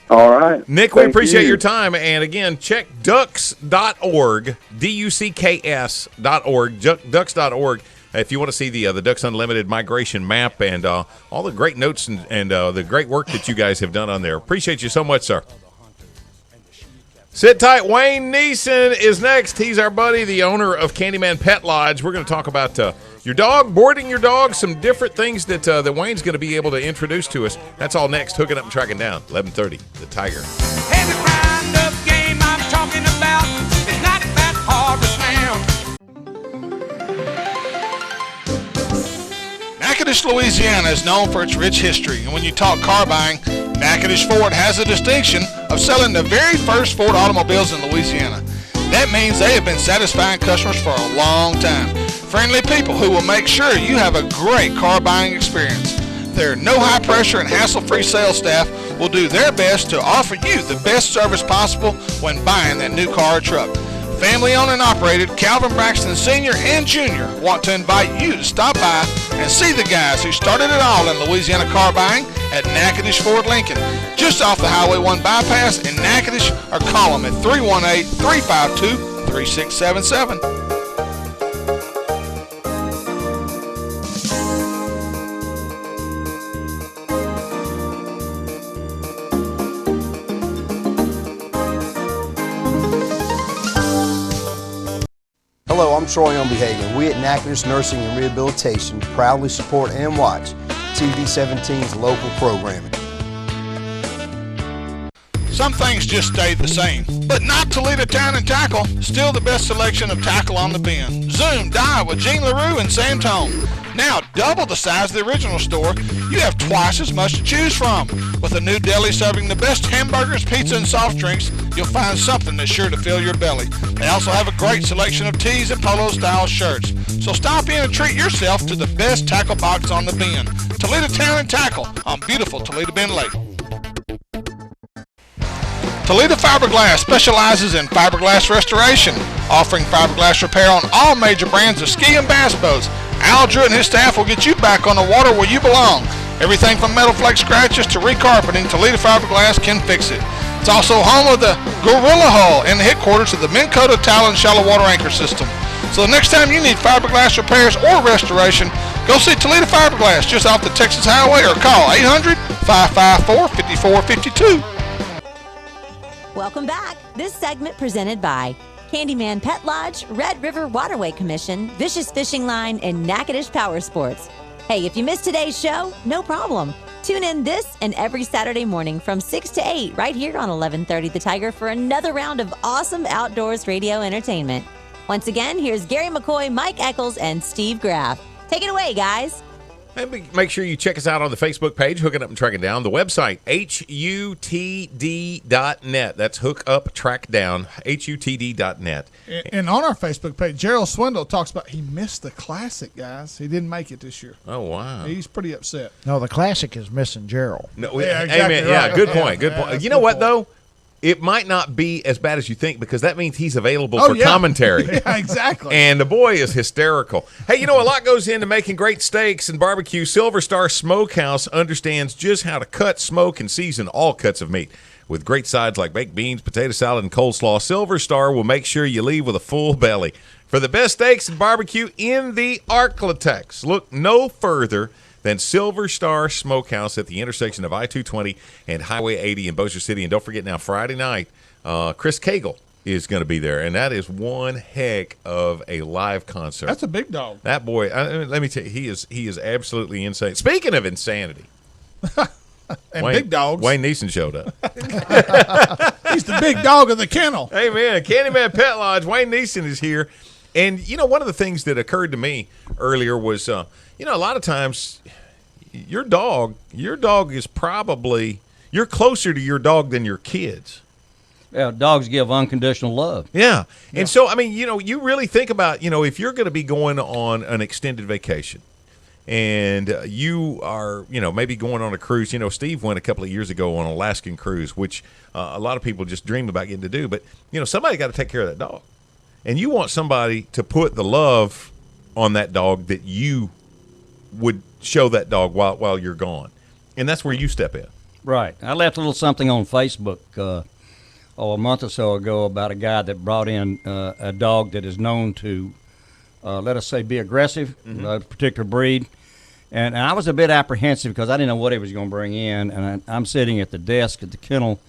All right. Nick, we Thank appreciate you. your time. And again, check ducks.org, ducks.org, ducks.org. If you want to see the Ducks Unlimited migration map and all the great notes and the great work that you guys have done on there. Appreciate you so much, sir. Sit tight. Wayne Neeson is next. He's our buddy, the owner of Candyman Pet Lodge. We're going to talk about your dog, boarding your dog, some different things that Wayne's going to be able to introduce to us. That's all next. Hooking up and tracking down. 11:30. The Tiger. Every round-up game I'm talking about is not that hard to sound. Natchitoches, Louisiana is known for its rich history, and when you talk car buying, Natchitoches Ford has the distinction of selling the very first Ford automobiles in Louisiana. That means they have been satisfying customers for a long time. Friendly people who will make sure you have a great car buying experience. Their no high pressure and hassle-free sales staff will do their best to offer you the best service possible when buying that new car or truck. Family owned and operated, Calvin Braxton Sr. and Jr. want to invite you to stop by and see the guys who started it all in Louisiana car buying at Natchitoches Ford Lincoln, just off the Highway 1 bypass in Natchitoches, or call them at 318-352-3677. Hello, I'm Troy Umbehagen. We at Natchitoches Nursing and Rehabilitation proudly support and watch TV17's local programming. Some things just stay the same, but not Toledo Town and Tackle. Still the best selection of tackle on the bin. Zoom Dive with Gene LaRue and Sam Tone. Now double the size of the original store, you have twice as much to choose from. With a new deli serving the best hamburgers, pizza, and soft drinks, you'll find something that's sure to fill your belly. They also have a great selection of tees and polo-style shirts. So stop in and treat yourself to the best tackle box on the bin. Toledo Town and Tackle on beautiful Toledo Bend Lake. Toledo Fiberglass specializes in fiberglass restoration, offering fiberglass repair on all major brands of ski and bass boats. Al Drew and his staff will get you back on the water where you belong. Everything from metal flake scratches to recarpeting, Toledo Fiberglass can fix it. It's also home of the Gorilla Hull and the headquarters of the Minn Kota Talon Shallow Water Anchor System. So the next time you need fiberglass repairs or restoration, go see Toledo Fiberglass just off the Texas Highway or call 800-554-5452. Welcome back. This segment presented by Candyman Pet Lodge, Red River Waterway Commission, Vicious Fishing Line, and Natchitoches Power Sports. Hey, if you missed today's show, no problem. Tune in this and every Saturday morning from 6 to 8 right here on 1130 The Tiger for another round of awesome outdoors radio entertainment. Once again, here's Gary McCoy, Mike Eccles, and Steve Graff. Take it away, guys. And make sure you check us out on the Facebook page, Hooking Up and Tracking Down. The website, HUTD.net. That's Hook Up Track Down, HUTD.net. And on our Facebook page, Gerald Swindle talks about he missed the Classic, guys. He didn't make it this year. Oh, wow. He's pretty upset. No, the Classic is missing Gerald. No, Yeah, exactly amen. right. Yeah, good point. Good Yeah, point. that's You a know good what, point. though? It might not be as bad as you think because that means he's available Oh, for yeah. commentary. Yeah, exactly. And the boy is hysterical. Hey, you know, a lot goes into making great steaks and barbecue. Silver Star Smokehouse understands just how to cut, smoke, and season all cuts of meat. With great sides like baked beans, potato salad, and coleslaw, Silver Star will make sure you leave with a full belly. For the best steaks and barbecue in the Arklatex, look no further than Silver Star Smokehouse at the intersection of I-220 and Highway 80 in Bossier City. And don't forget now, Friday night, Chris Cagle is going to be there, and that is one heck of a live concert. That's a big dog. That boy, let me tell you, he is absolutely insane. Speaking of insanity, And big dogs. Wayne Neeson showed up. He's the big dog of the kennel. Hey, man, Candyman Pet Lodge, Wayne Neeson is here. And, you know, one of the things that occurred to me earlier was, a lot of times your dog is probably, you're closer to your dog than your kids. Yeah, dogs give unconditional love. Yeah. And so, I mean, you really think about, if you're going to be going on an extended vacation and you are, maybe going on a cruise. Steve went a couple of years ago on an Alaskan cruise, which a lot of people just dream about getting to do. But, somebody got to take care of that dog. And you want somebody to put the love on that dog that you would show that dog while you're gone. And that's where you step in. Right. I left a little something on Facebook a month or so ago about a guy that brought in a dog that is known to, let us say, be aggressive, a particular breed. And I was a bit apprehensive because I didn't know what he was going to bring in. And I'm sitting at the desk at the kennel,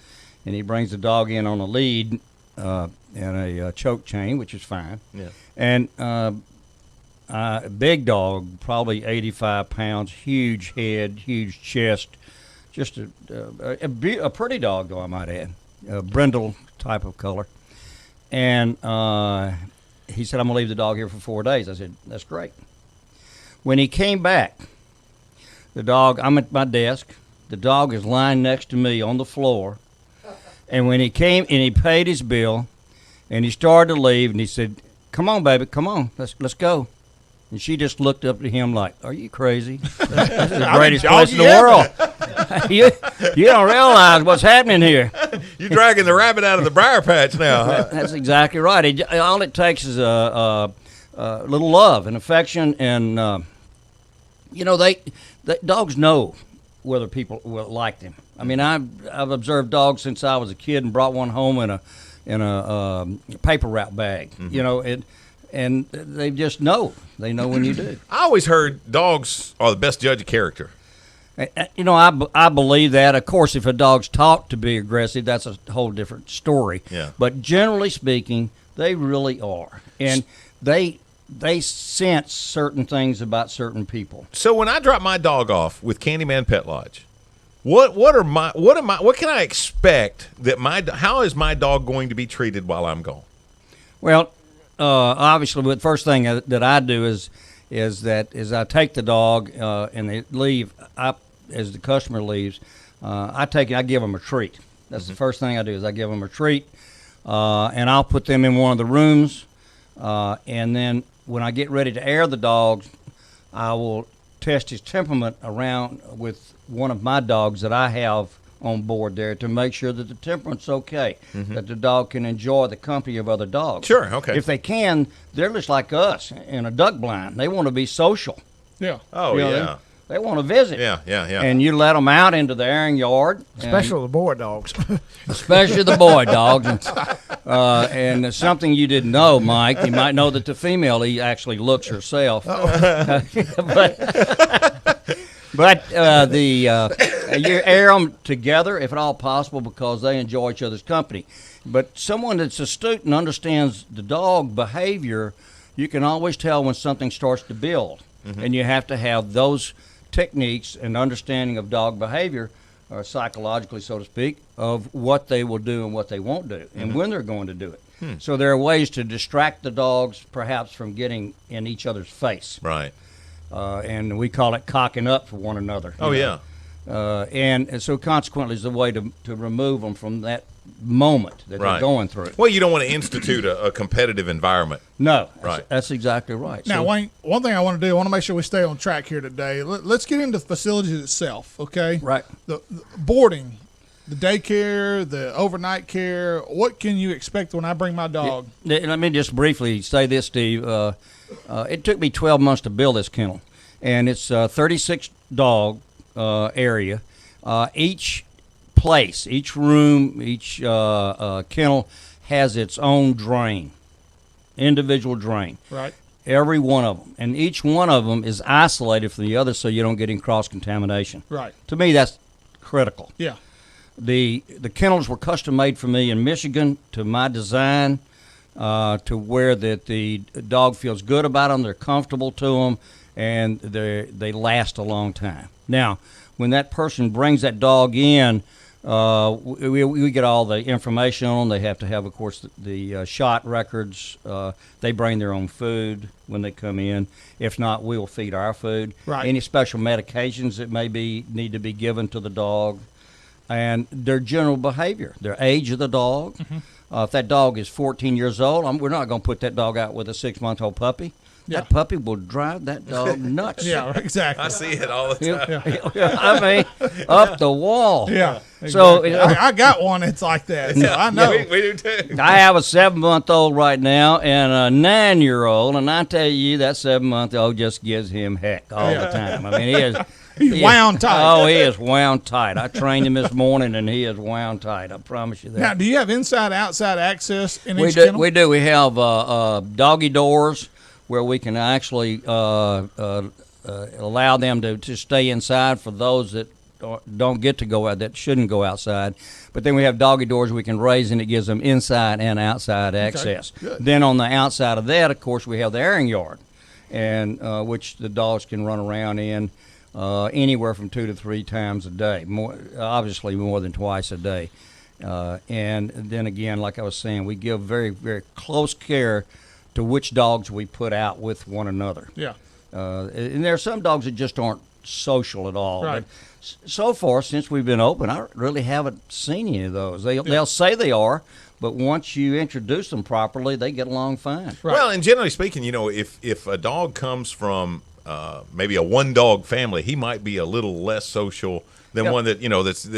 and he brings the dog in on a lead and a choke chain, which is fine. Yeah. And big dog, probably 85 pounds, huge head, huge chest, just a pretty dog, though, I might add, a brindle type of color. And he said, I'm going to leave the dog here for 4 days. I said, that's great. When he came back, the dog, I'm at my desk, the dog is lying next to me on the floor. And when he came and he paid his bill, and he started to leave, and he said, come on, baby, come on, let's go. And she just looked up at him like, are you crazy? This is the greatest place in the world. You don't realize what's happening here. You're dragging the rabbit out of the briar patch now. Huh? That's exactly right. All it takes is a little love and affection. And, dogs know whether people will like them. I mean, I've observed dogs since I was a kid and brought one home in a paper wrap bag, and they just know. They know when you do. I always heard dogs are the best judge of character. I believe that. Of course, if a dog's taught to be aggressive, that's a whole different story. Yeah. But generally speaking, they really are. And they sense certain things about certain people. So when I drop my dog off with Candyman Pet Lodge, what can I expect how is my dog going to be treated while I'm gone? Well, obviously, the first thing that I do is I take the dog and they leave. As the customer leaves, I give them a treat. That's the first thing I do is I give them a treat, and I'll put them in one of the rooms, and then when I get ready to air the dogs, I will test his temperament around with one of my dogs that I have on board there to make sure that the temperament's okay, that the dog can enjoy the company of other dogs. Sure, okay. If they can, they're just like us in a duck blind. They want to be social. Yeah. Oh, yeah. They want to visit. Yeah. And you let them out into the airing yard. Especially the boy dogs. Especially the boy dogs. And something you didn't know, Mike, you might know that the female actually looks herself. But you air them together, if at all possible, because they enjoy each other's company. But someone that's astute and understands the dog behavior, you can always tell when something starts to build. And you have to have those techniques and understanding of dog behavior, or psychologically, so to speak, of what they will do and what they won't do, and when they're going to do it. So there are ways to distract the dogs, perhaps, from getting in each other's face. Right. And we call it cocking up for one another. Oh, yeah. And so consequently is a way to remove them from that moment that they're going through. Well, you don't want to institute a competitive environment. No. Right. That's exactly right. Now, Wayne, one thing I want to do, I want to make sure we stay on track here today. Let's get into the facilities itself, okay? Right. The boarding, the daycare, the overnight care. What can you expect when I bring my dog? Let me just briefly say this, Steve. It took me 12 months to build this kennel, and it's a 36-dog area. Each place, each room, each kennel has its own drain, individual drain. Right. Every one of them. And each one of them is isolated from the other so you don't get in cross-contamination. Right. To me, that's critical. Yeah. The kennels were custom made for me in Michigan to my design, to where that the dog feels good about them, they're comfortable to them, and they last a long time. Now, when that person brings that dog in, we get all the information on them. They have to have, of course, the shot records. They bring their own food when they come in. If not, we'll feed our food. Right. Any special medications that need to be given to the dog. and their general behavior, their age of the dog. If that dog is 14 years old, we're not going to put that dog out with a 6-month-old puppy. Yeah. That puppy will drive that dog nuts. Yeah, exactly. I see it all the time. I mean, up the wall. Yeah. So exactly. I got one that's like that. So I know. We do too. I have a 7-month-old right now and a 9-year-old, and I tell you, that 7-month-old just gives him heck all the time. I mean, he's wound tight. Oh, he is wound tight. I trained him this morning, and he is wound tight. I promise you that. Now, do you have inside, outside access in We each do. kennel? We do. We have doggy doors where we can actually allow them to stay inside for those that don't get to go out, that shouldn't go outside. But then we have doggy doors we can raise, and it gives them inside and outside access. Good. Then on the outside of that, of course, we have the airing yard, and which the dogs can run around in anywhere from 2 to 3 times a day, obviously more than twice a day. And then again, like I was saying, we give very, very close care to which dogs we put out with one another. Yeah. And there are some dogs that just aren't social at all. Right. But so far, since we've been open, I really haven't seen any of those. They'll say they are, but once you introduce them properly, they get along fine. Right. Well, and generally speaking, if a dog comes from maybe a 1-dog family, he might be a little less social than one that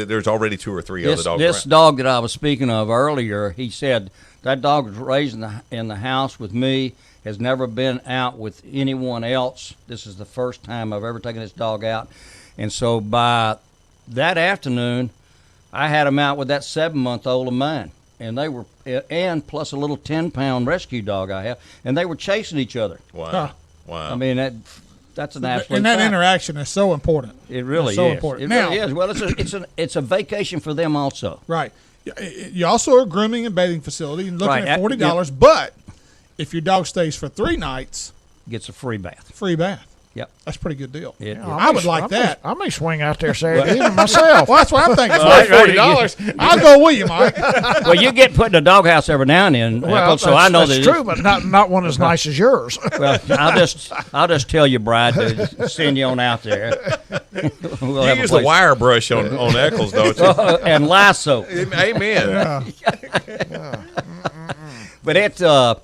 there's already 2 or 3 other dogs. This around. dog that I was speaking of earlier, he said that dog was raised in the house with me, has never been out with anyone else. This is the first time I've ever taken this dog out. And so by that afternoon, I had him out with that 7-month-old of mine. And they were, and plus a little 10-pound rescue dog I have, and they were chasing each other. Wow. Huh. Wow. I mean, that's an absolute And that fact. interaction is so important. It really It's so is. important. It Now, really is. Well, it's a vacation for them also. Right. You also are a grooming and bathing facility and looking Right. at $40, but if your dog stays for 3 nights, Gets a free bath. free bath. Yep. That's a pretty good deal. It- I would like that. I may swing out there Saturday evening myself. Well, that's what I'm thinking. Right, right. $40. I'll go with you, Mike. Well, you get put in a doghouse every now and then, Well, so I know that's that true, but not one as nice as yours. Well, I'll just tell you, Brad, to send you on out there. We'll You have a use the place. wire brush on Eccles, don't you? And lasso. Amen. But it's a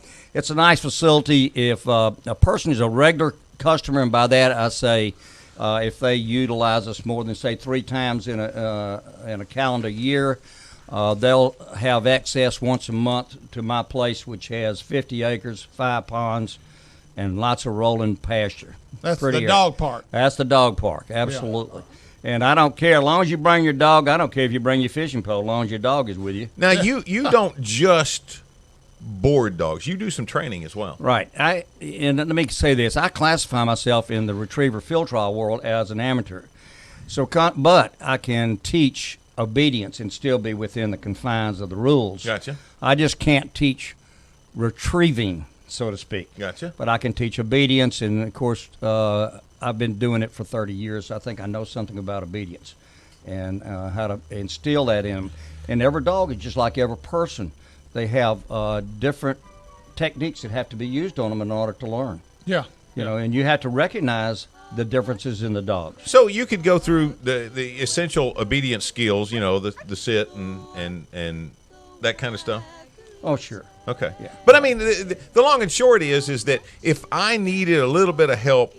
nice facility. If a person is a regular customer, and by that I say if they utilize us more than, say, 3 times in a calendar year, they'll have access once a month to my place, which has 50 acres, 5 ponds, and lots of rolling pasture. That's Pretty the area. dog park. That's the dog park, absolutely. And I don't care, as long as you bring your dog. I don't care if you bring your fishing pole, as long as your dog is with you. Now, you don't just board dogs. You do some training as well. Right. And let me say this. I classify myself in the retriever field trial world as an amateur. But I can teach obedience and still be within the confines of the rules. Gotcha. I just can't teach retrieving, so to speak. Gotcha. But I can teach obedience, and, of course, I've been doing it for 30 years. I think I know something about obedience and how to instill that in them. And every dog is just like every person. They have different techniques that have to be used on them in order to learn. Yeah. You know, and you have to recognize the differences in the dogs. So you could go through the essential obedience skills, the sit and that kind of stuff. Oh, sure. Okay. Yeah. But I mean, the long and short is that if I needed a little bit of help,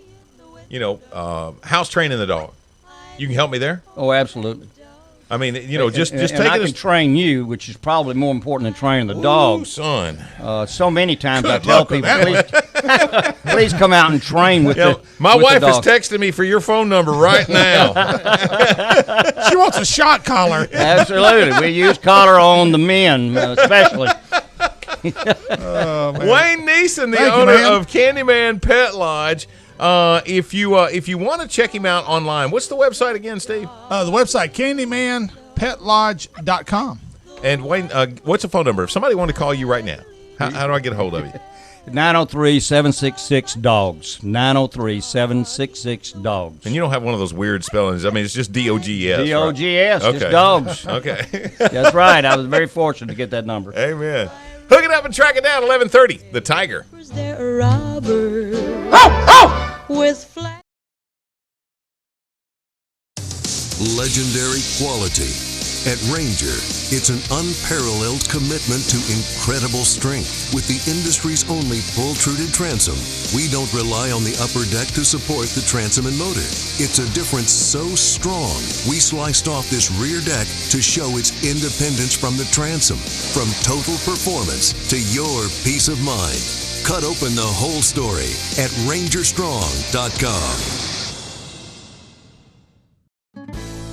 house training the dog, you can help me there. Oh, absolutely. I mean, just and taking I can train you, which is probably more important than training the dog. Ooh, son. So many times I Good tell luck with people, please come out and train with my with wife the is dog. texting me for your phone number right now. She wants a shot collar. Absolutely. We use collar on the men, especially. Wayne Neeson, the Thank you, owner man. of Candyman Pet Lodge. If you want to check him out online, what's the website again, Steve? The website, CandymanPetLodge.com. And Wayne, what's the phone number? If somebody wanted to call you right now, how do I get a hold of you? 903-766-DOGS. 903-766-DOGS. And you don't have one of those weird spellings. I mean, it's just D-O-G-S. right? D-O-G-S, Okay. just dogs. Okay. That's right. I was very fortunate to get that number. Amen. Hook it up and track it down, 11:30. The Tiger. There a robber with flag. Legendary quality, At Ranger, it's an unparalleled commitment to incredible strength. With the industry's only pull-truted transom, we don't rely on the upper deck to support the transom and motor. It's a difference so strong, we sliced off this rear deck to show its independence from the transom. From total performance to your peace of mind. Cut open the whole story at rangerstrong.com.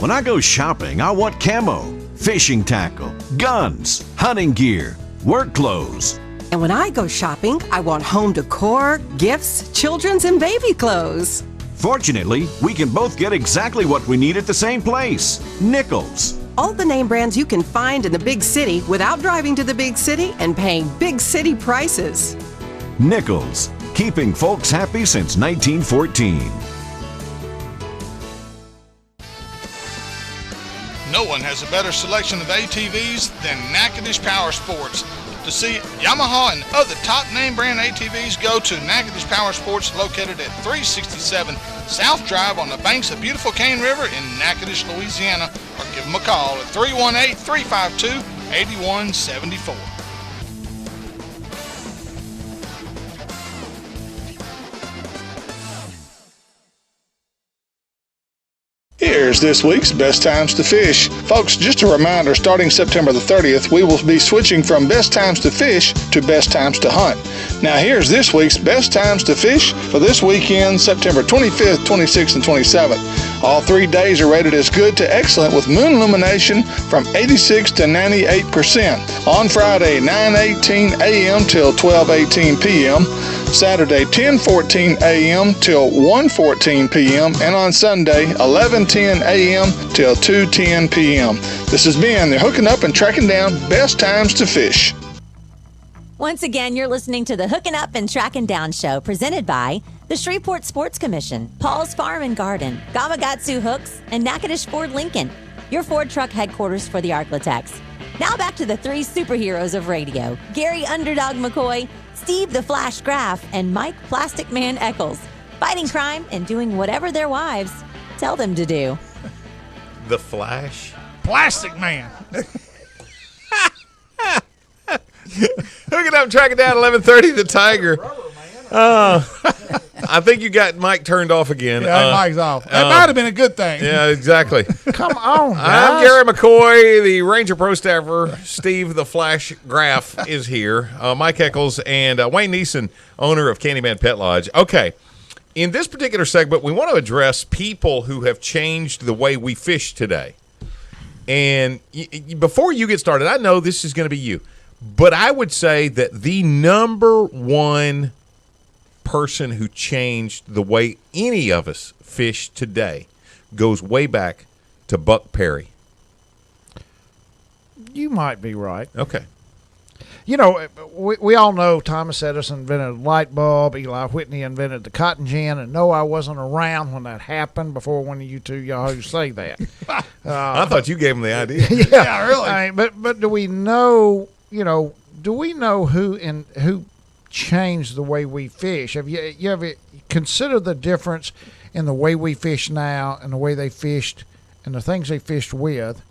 When I go shopping, I want camo, fishing tackle, guns, hunting gear, work clothes. And when I go shopping, I want home decor, gifts, children's and baby clothes. Fortunately, we can both get exactly what we need at the same place, Nichols. All the name brands you can find in the big city without driving to the big city and paying big city prices. Nichols, keeping folks happy since 1914. No one has a better selection of ATVs than Natchitoches Power Sports. To see Yamaha and other top name brand ATVs, go to Natchitoches Power Sports, located at 367 South Drive on the banks of beautiful Cane River in Natchitoches, Louisiana, or give them a call at 318-352-8174. Here's this week's Best Times to Fish. Folks, just a reminder, starting September the 30th, we will be switching from Best Times to Fish to Best Times to Hunt. Now here's this week's Best Times to Fish for this weekend, September 25th, 26th, and 27th. All 3 days are rated as good to excellent with moon illumination from 86 to 98%. On Friday, 9:18 a.m. till 12:18 p.m., Saturday, 10:14 a.m. till 1:14 p.m., and on Sunday, 11:10 a.m. till 2:10 p.m. This has been the Hooking Up and Tracking Down Best Times to Fish. Once again, you're listening to the Hooking Up and Tracking Down show presented by the Shreveport Sports Commission, Paul's Farm and Garden, Gamakatsu Hooks, and Natchitoches Ford Lincoln, your Ford truck headquarters for the Arklatex. Now back to the 3 superheroes of radio, Gary Underdog McCoy, Steve the Flash Graff, and Mike Plastic Man Eccles, fighting crime and doing whatever their wives tell them to do. The Flash? Plastic Man. Hooking Up, Tracking Down, 11:30, the Tiger. I think you got Mike turned off again. Yeah, Mike's off. That might have been a good thing. Yeah, exactly. Come on, guys. I'm Gary McCoy. The Ranger Pro staffer, Steve the Flash Graff, is here. Mike Eccles and Wayne Neeson, owner of Candyman Pet Lodge. Okay. In this particular segment, we want to address people who have changed the way we fish today. And before you get started, I know this is going to be you, but I would say that the number one person who changed the way any of us fish today goes way back to Buck Perry. You might be right. Okay. You know, we all know Thomas Edison invented the light bulb, Eli Whitney invented the cotton gin, and no, I wasn't around when that happened before one of you two yahoos say that. I thought you gave him the idea. Yeah, really. I mean, but do we know, who changed the way we fish? Have you ever considered the difference in the way we fish now and the way they fished and the things they fished with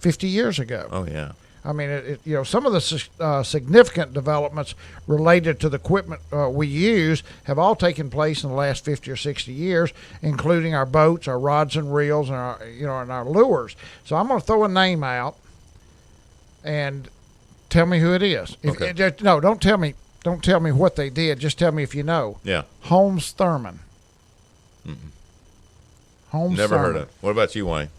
50 years ago? Oh, yeah. I mean, some of the significant developments related to the equipment we use have all taken place in the last 50 or 60 years, including our boats, our rods and reels, and our lures. So I'm going to throw a name out and tell me who it is. Okay. No, don't tell me what they did. Just tell me if you know. Yeah. Holmes Thurman. Holmes Never Thurman. heard of it. What about you, Wayne?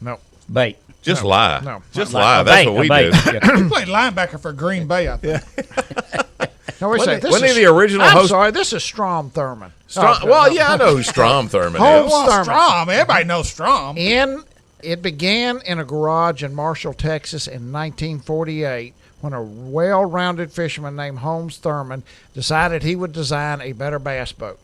No. Bait. Just No. lie. No. Just lie. That's what we do. He played linebacker for Green Bay, I think. No, wait a second. Wasn't he the original I'm host? sorry, this is Strom Thurman. I know who Strom Thurman Holmes is. Thurman. Strom. Everybody knows Strom. It began in a garage in Marshall, Texas in 1948 when a well-rounded fisherman named Holmes Thurman decided he would design a better bass boat,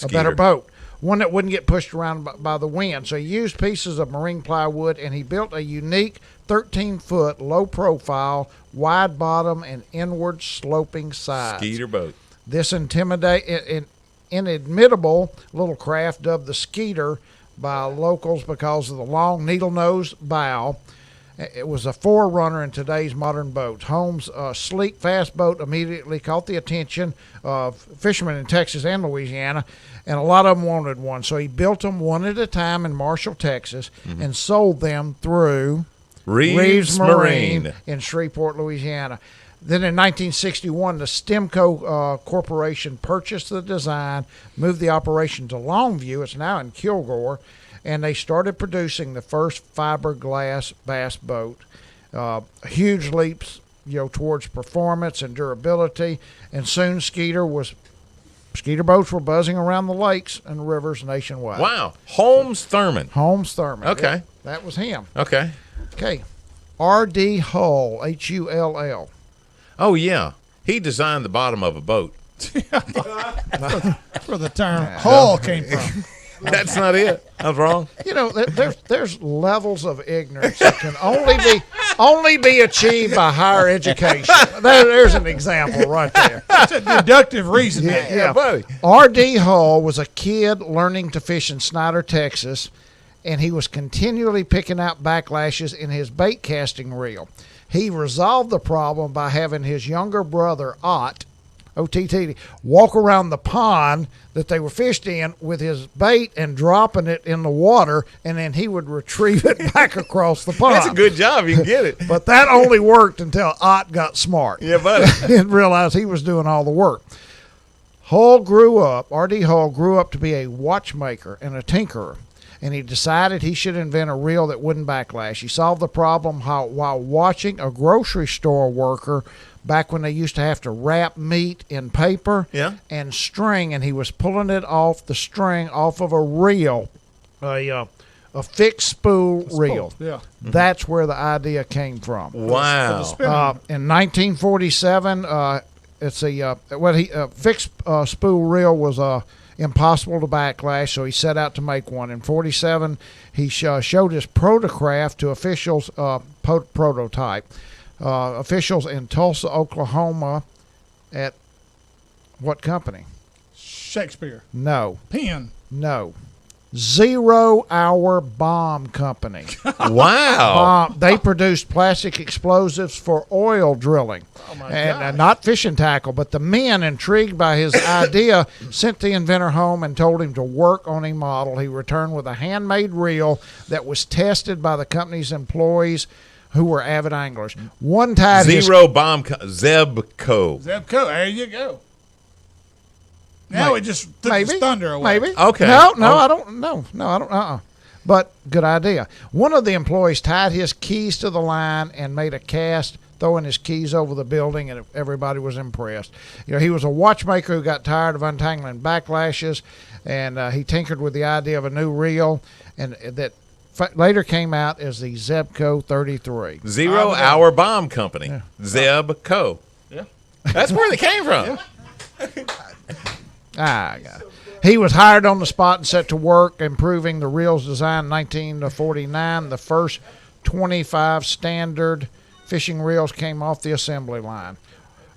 a better boat, one that wouldn't get pushed around by the wind. So he used pieces of marine plywood, and he built a unique 13-foot, low-profile, wide-bottom, and inward-sloping sides. Skeeter boat. This inimitable little craft, dubbed the Skeeter, by locals because of the long needle-nose bow. It was a forerunner in today's modern boats. Holmes' sleek, fast boat immediately caught the attention of fishermen in Texas and Louisiana, and a lot of them wanted one. So he built them one at a time in Marshall, Texas, and sold them through Reeves Marine in Shreveport, Louisiana. Then in 1961, the Stemco Corporation purchased the design, moved the operation to Longview. It's now in Kilgore. And they started producing the first fiberglass bass boat. Huge leaps, towards performance and durability. And soon skeeter boats were buzzing around the lakes and rivers nationwide. Wow. Holmes Thurman. Okay. Yeah, that was him. Okay. R.D. Hull, Hull. Oh, yeah. He designed the bottom of a boat. Where the term hull came from. That's not it. I was wrong. There's levels of ignorance that can only be achieved by higher education. There's an example right there. That's a deductive reasoning. Yeah, buddy. R.D. Hull was a kid learning to fish in Snyder, Texas, and he was continually picking out backlashes in his bait casting reel. He resolved the problem by having his younger brother, OTT, walk around the pond that they were fished in with his bait and dropping it in the water, and then he would retrieve it back across the pond. That's a good job. You can get it. But that only worked until Ott got smart. Yeah, buddy. And realized he was doing all the work. R.D. Hull grew up to be a watchmaker and a tinkerer, and he decided he should invent a reel that wouldn't backlash. He solved the problem while watching a grocery store worker back when they used to have to wrap meat in paper and string, and he was pulling it off the string off of a reel, a fixed spool reel. Yeah. That's where the idea came from. Wow. In 1947, fixed spool reel was impossible to backlash, so he set out to make one. In 47, he showed his prototype to officials, officials in Tulsa, Oklahoma, at what company? Shakespeare. No. Penn. No. 0 Hour Bomb Company. Wow. They produced plastic explosives for oil drilling. Oh my And not fishing tackle, but the men, intrigued by his idea, sent the inventor home and told him to work on a model. He returned with a handmade reel that was tested by the company's employees, who were avid anglers. One tied Zebco. Zebco, there you go. Now it just took his thunder away. Maybe. Okay. No, I don't. No, I don't. But good idea. One of the employees tied his keys to the line and made a cast, throwing his keys over the building, and everybody was impressed. He was a watchmaker who got tired of untangling backlashes, and he tinkered with the idea of a new reel, and that later came out as the Zebco 33. 0 Hour Bomb Company. Yeah. Zebco. Yeah. That's where they came from. He was hired on the spot and set to work improving the reel's design in 1949. The first 25 standard fishing reels came off the assembly line.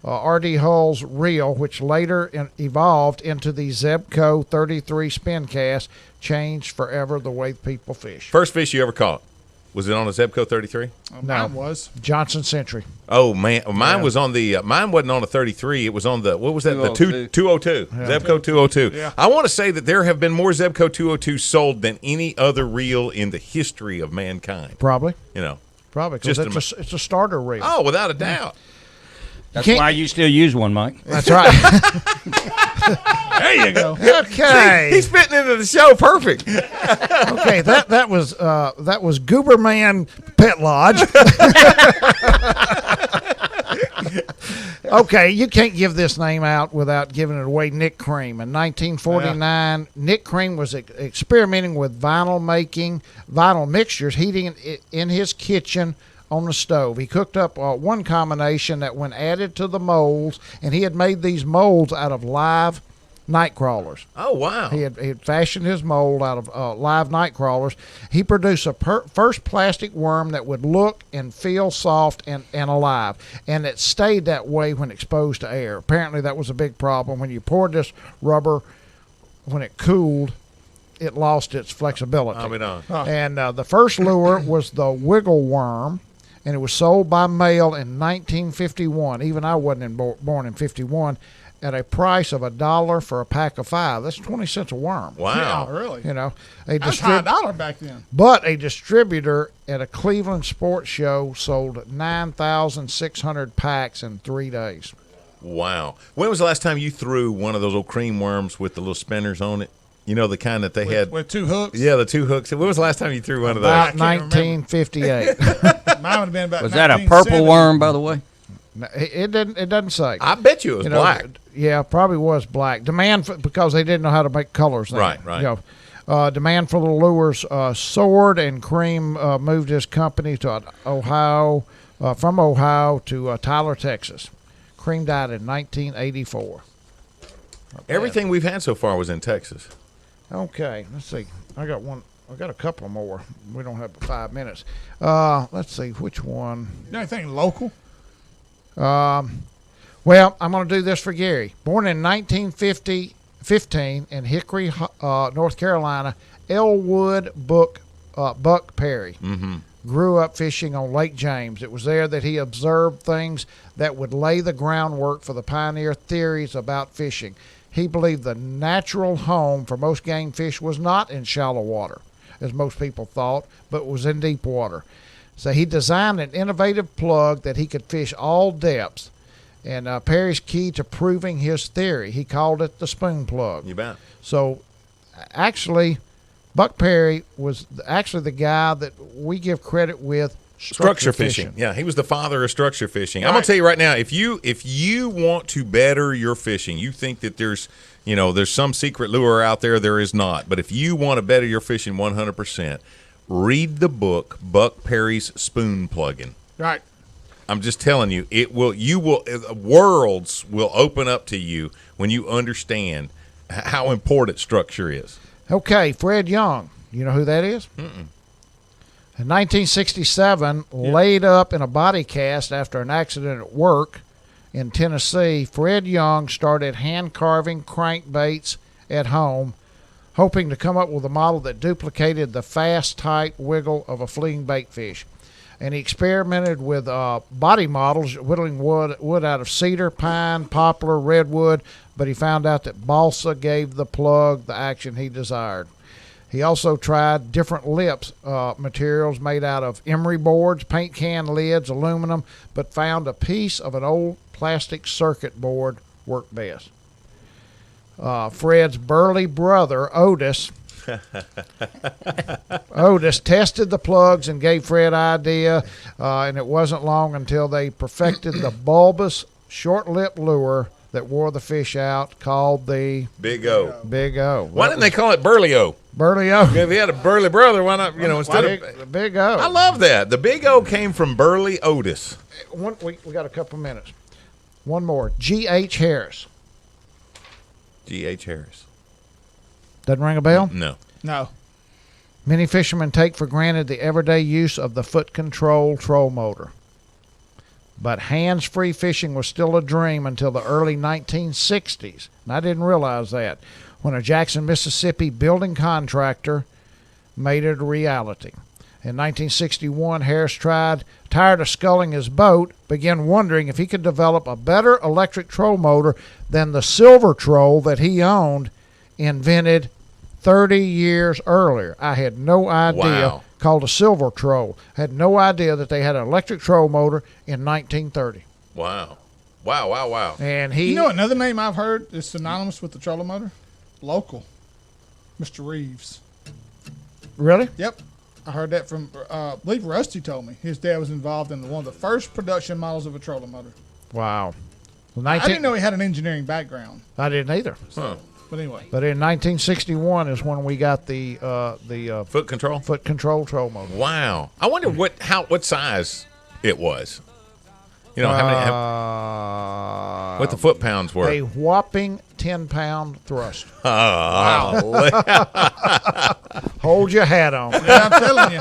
R.D. Hull's reel, which later evolved into the Zebco 33 spin cast, changed forever the way people fish. First fish you ever caught, was it on a Zebco 33? No, mine was Johnson Century. Oh man, mine was on the. Mine wasn't on a 33. It was on the. What was that? 202. The 202. Yeah. Zebco 202. Yeah. I want to say that there have been more Zebco 202 sold than any other reel in the history of mankind. Probably. Probably because it's a starter reel. Oh, without a doubt. That's why you still use one, Mike. That's right. There you go. Okay. He's fitting into the show perfect. Okay, that was Gooberman Pet Lodge. Okay, you can't give this name out without giving it away. Nick Cream. In 1949, Nick Cream was experimenting with vinyl mixtures, heating it in his kitchen on the stove. He cooked up one combination that, when added to the molds, and he had made these molds out of live night crawlers. Oh, wow. He had fashioned his mold out of live night crawlers. He produced a first plastic worm that would look and feel soft and alive, and it stayed that way when exposed to air. Apparently that was a big problem. When you poured this rubber, when it cooled, it lost its flexibility. I'll be done. And the first lure was the wiggle worm, and it was sold by mail in 1951. Even I wasn't born in 51. At a price of $1 for a pack of 5. That's 20 cents a worm. Wow. Yeah, really? You know, That's $1 back then. But a distributor at a Cleveland sports show sold 9,600 packs in 3 days. Wow. When was the last time you threw one of those old cream worms with the little spinners on it? You know, the kind that they had. With 2 hooks? Yeah, the 2 hooks. When was the last time you threw one of those? About 1958. Mine would have been about Was that a purple 1970. worm, by the way? No, it didn't. It doesn't say. I bet you it was black. Yeah, probably was black. Demand because they didn't know how to make colors. Then. Right. You know, demand for the lures soared, and Cream moved his company to Ohio, from Ohio to Tyler, Texas. Cream died in 1984. Everything we've had so far was in Texas. Okay, let's see. I got a couple more. We don't have 5 minutes. Let's see which one. Anything local? Well, I'm going to do this for Gary. Born in 1915 in Hickory, North Carolina, Elwood Buck Perry grew up fishing on Lake James. It was there that he observed things that would lay the groundwork for the pioneer theories about fishing. He believed the natural home for most game fish was not in shallow water, as most people thought, but was in deep water. So he designed an innovative plug that he could fish all depths. And Perry's key to proving his theory, he called it the spoon plug. You bet. So actually, Buck Perry was actually the guy that we give credit with Structure fishing. Yeah, he was the father of structure fishing. I'm going to tell you right now, if you want to better your fishing, you think that there's some secret lure out there. There is not. But if you want to better your fishing 100%, read the book Buck Perry's Spoon Plugging. Right. I'm just telling you, worlds will open up to you when you understand how important structure is. Okay, Fred Young. You know who that is? Mm-mm. In 1967, laid up in a body cast after an accident at work in Tennessee, Fred Young started hand-carving crankbaits at home, hoping to come up with a model that duplicated the fast, tight wiggle of a fleeing bait fish. And he experimented with body models, whittling wood out of cedar, pine, poplar, redwood, but he found out that balsa gave the plug the action he desired. He also tried different lips materials made out of emery boards, paint can lids, aluminum, but found a piece of an old plastic circuit board worked best. Fred's burly brother, Otis, tested the plugs and gave Fred an idea, and it wasn't long until they perfected the bulbous, short-lipped lure that wore the fish out, called the Big O. Big O. Why didn't they call it Burly O? Burly O. If he had a burly brother, why not? Instead of Big O. I love that. The Big O came from Burly Otis. We got a couple minutes. One more. G.H. Harris. G.H. Harris. Doesn't ring a bell? No. No. Many fishermen take for granted the everyday use of the foot control troll motor. But hands-free fishing was still a dream until the early 1960s. And I didn't realize that, when a Jackson, Mississippi building contractor made it a reality. In 1961, Harris tired of sculling his boat, began wondering if he could develop a better electric troll motor than the Silver Troll that he owned, invented 30 years earlier. I had no idea. Wow. Called a Silver Troll. Had no idea that they had an electric troll motor in 1930. Wow. Wow. And You know another name I've heard is synonymous with the trolling motor? Local. Mr. Reeves. Really? Yep. I heard that from, I believe Rusty told me. His dad was involved in one of the first production models of a trolling motor. Wow. I didn't know he had an engineering background. I didn't either. Huh. But anyway. But in 1961 is when we got the foot control troll motor. Wow. I wonder what size it was. What the foot pounds were. A whopping 10-pound thrust. Wow. Hold your hat on. Yeah, I'm telling you.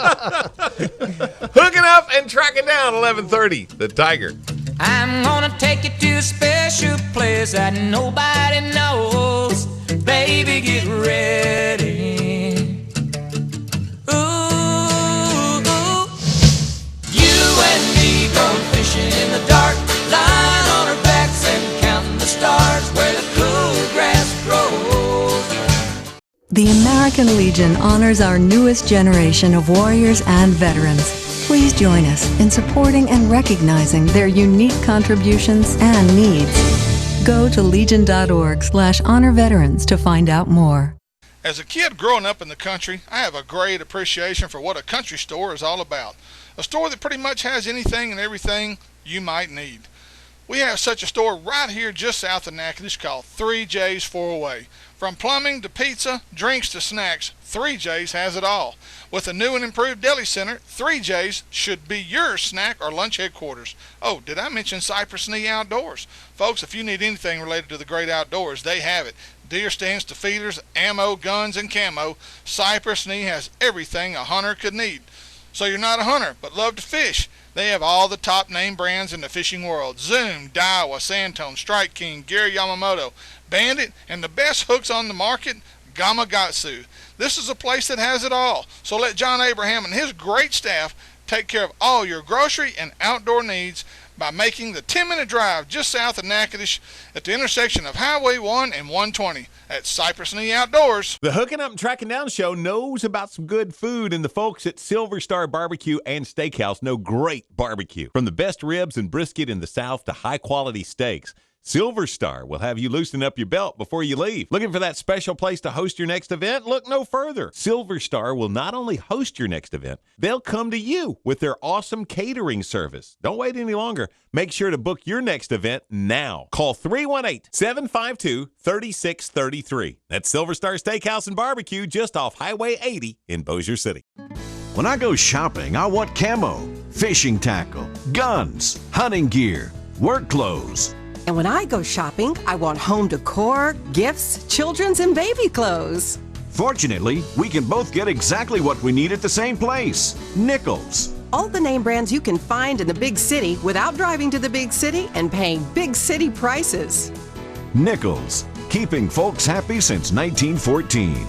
Hooking up and tracking down 1130, the Tiger. I'm gonna take you to a special place that nobody knows. Baby, get ready. The American Legion honors our newest generation of warriors and veterans. Please join us in supporting and recognizing their unique contributions and needs. Go to legion.org/honor veterans to find out more. As a kid growing up in the country, I have a great appreciation for what a country store is all about. A store that pretty much has anything and everything you might need. We have such a store right here just south of Natchitoches called 3J's 408. From plumbing to pizza, drinks to snacks, 3J's has it all. With a new and improved deli center, 3J's should be your snack or lunch headquarters. Oh, did I mention Cypress Knee Outdoors? Folks, if you need anything related to the great outdoors, they have it. Deer stands to feeders, ammo, guns, and camo, Cypress Knee has everything a hunter could need. So you're not a hunter, but love to fish. They have all the top name brands in the fishing world. Zoom, Daiwa, Santone, Strike King, Gary Yamamoto, Bandit, and the best hooks on the market, Gamakatsu. This is a place that has it all. So let John Abraham and his great staff take care of all your grocery and outdoor needs by making the 10-minute drive just south of Natchitoches at the intersection of Highway 1 and 120 at Cypress Knee Outdoors. The Hooking Up and Tracking Down Show knows about some good food, and the folks at Silver Star Barbecue and Steakhouse know great barbecue. From the best ribs and brisket in the South to high-quality steaks, Silver Star will have you loosen up your belt before you leave. Looking for that special place to host your next event? Look no further. Silver Star will not only host your next event, they'll come to you with their awesome catering service. Don't wait any longer. Make sure to book your next event now. Call 318-752-3633. That's Silver Star Steakhouse and Barbecue just off Highway 80 in Bossier City. When I go shopping, I want camo, fishing tackle, guns, hunting gear, work clothes. And when I go shopping, I want home decor, gifts, children's, and baby clothes. Fortunately, we can both get exactly what we need at the same place, Nichols. All the name brands you can find in the big city without driving to the big city and paying big city prices. Nichols, keeping folks happy since 1914.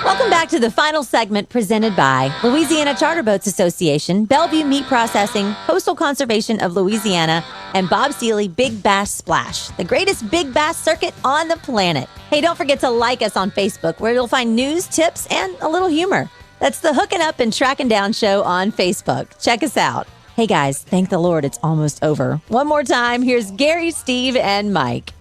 Welcome back to the final segment presented by Louisiana Charter Boats Association, Bellevue Meat Processing, Coastal Conservation of Louisiana, and Bob Seeley Big Bass Splash, the greatest big bass circuit on the planet. Hey, don't forget to like us on Facebook, where you'll find news, tips, and a little humor. That's the Hooking Up and Tracking Down Show on Facebook. Check us out. Hey guys, thank the Lord it's almost over. One more time, here's Gary, Steve, and Mike.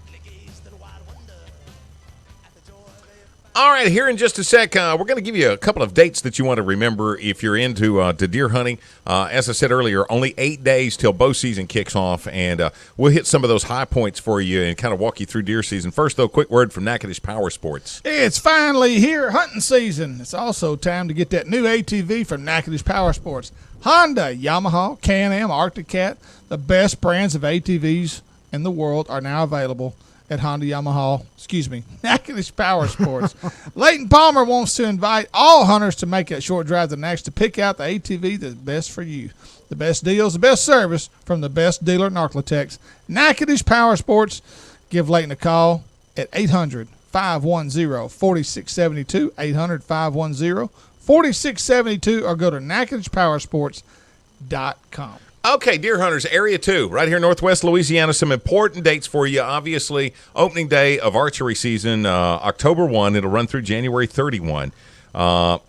All right, here in just a sec, we're going to give you a couple of dates that you want to remember if you're into to deer hunting. As I said earlier, only 8 days till bow season kicks off, and we'll hit some of those high points for you and kind of walk you through deer season. First, though, quick word from Natchitoches Power Sports. It's finally here, hunting season. It's also time to get that new ATV from Natchitoches Power Sports. Honda, Yamaha, Can-Am, Arctic Cat, the best brands of ATVs in the world are now available at Natchitoches Power Sports. Leighton Palmer wants to invite all hunters to make that short drive to Natch to pick out the ATV that's best for you. The best deals, the best service from the best dealer in Arklatex. Natchitoches Power Sports. Give Leighton a call at 800-510-4672, 800-510-4672, or go to NatchitochesPowersports.com. Okay, deer hunters, Area 2, right here in Northwest Louisiana. Some important dates for you. Obviously, opening day of archery season, October 1. It'll run through January 31.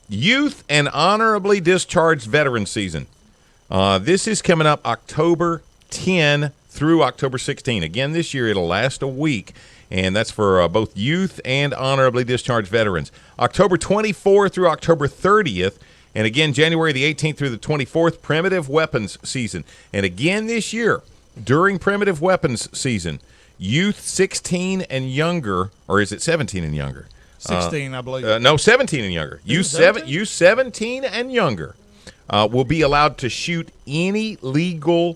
Youth and honorably discharged veteran season. This is coming up October 10 through October 16. Again, this year it'll last a week, and that's for both youth and honorably discharged veterans. October 24 through October 30th. And again, January the 18th through the 24th, primitive weapons season. And again this year, during primitive weapons season, youth 16 and younger, or is it 17 and younger? 16, I believe. No, 17 and younger. Youth 17 and younger will be allowed to shoot any legal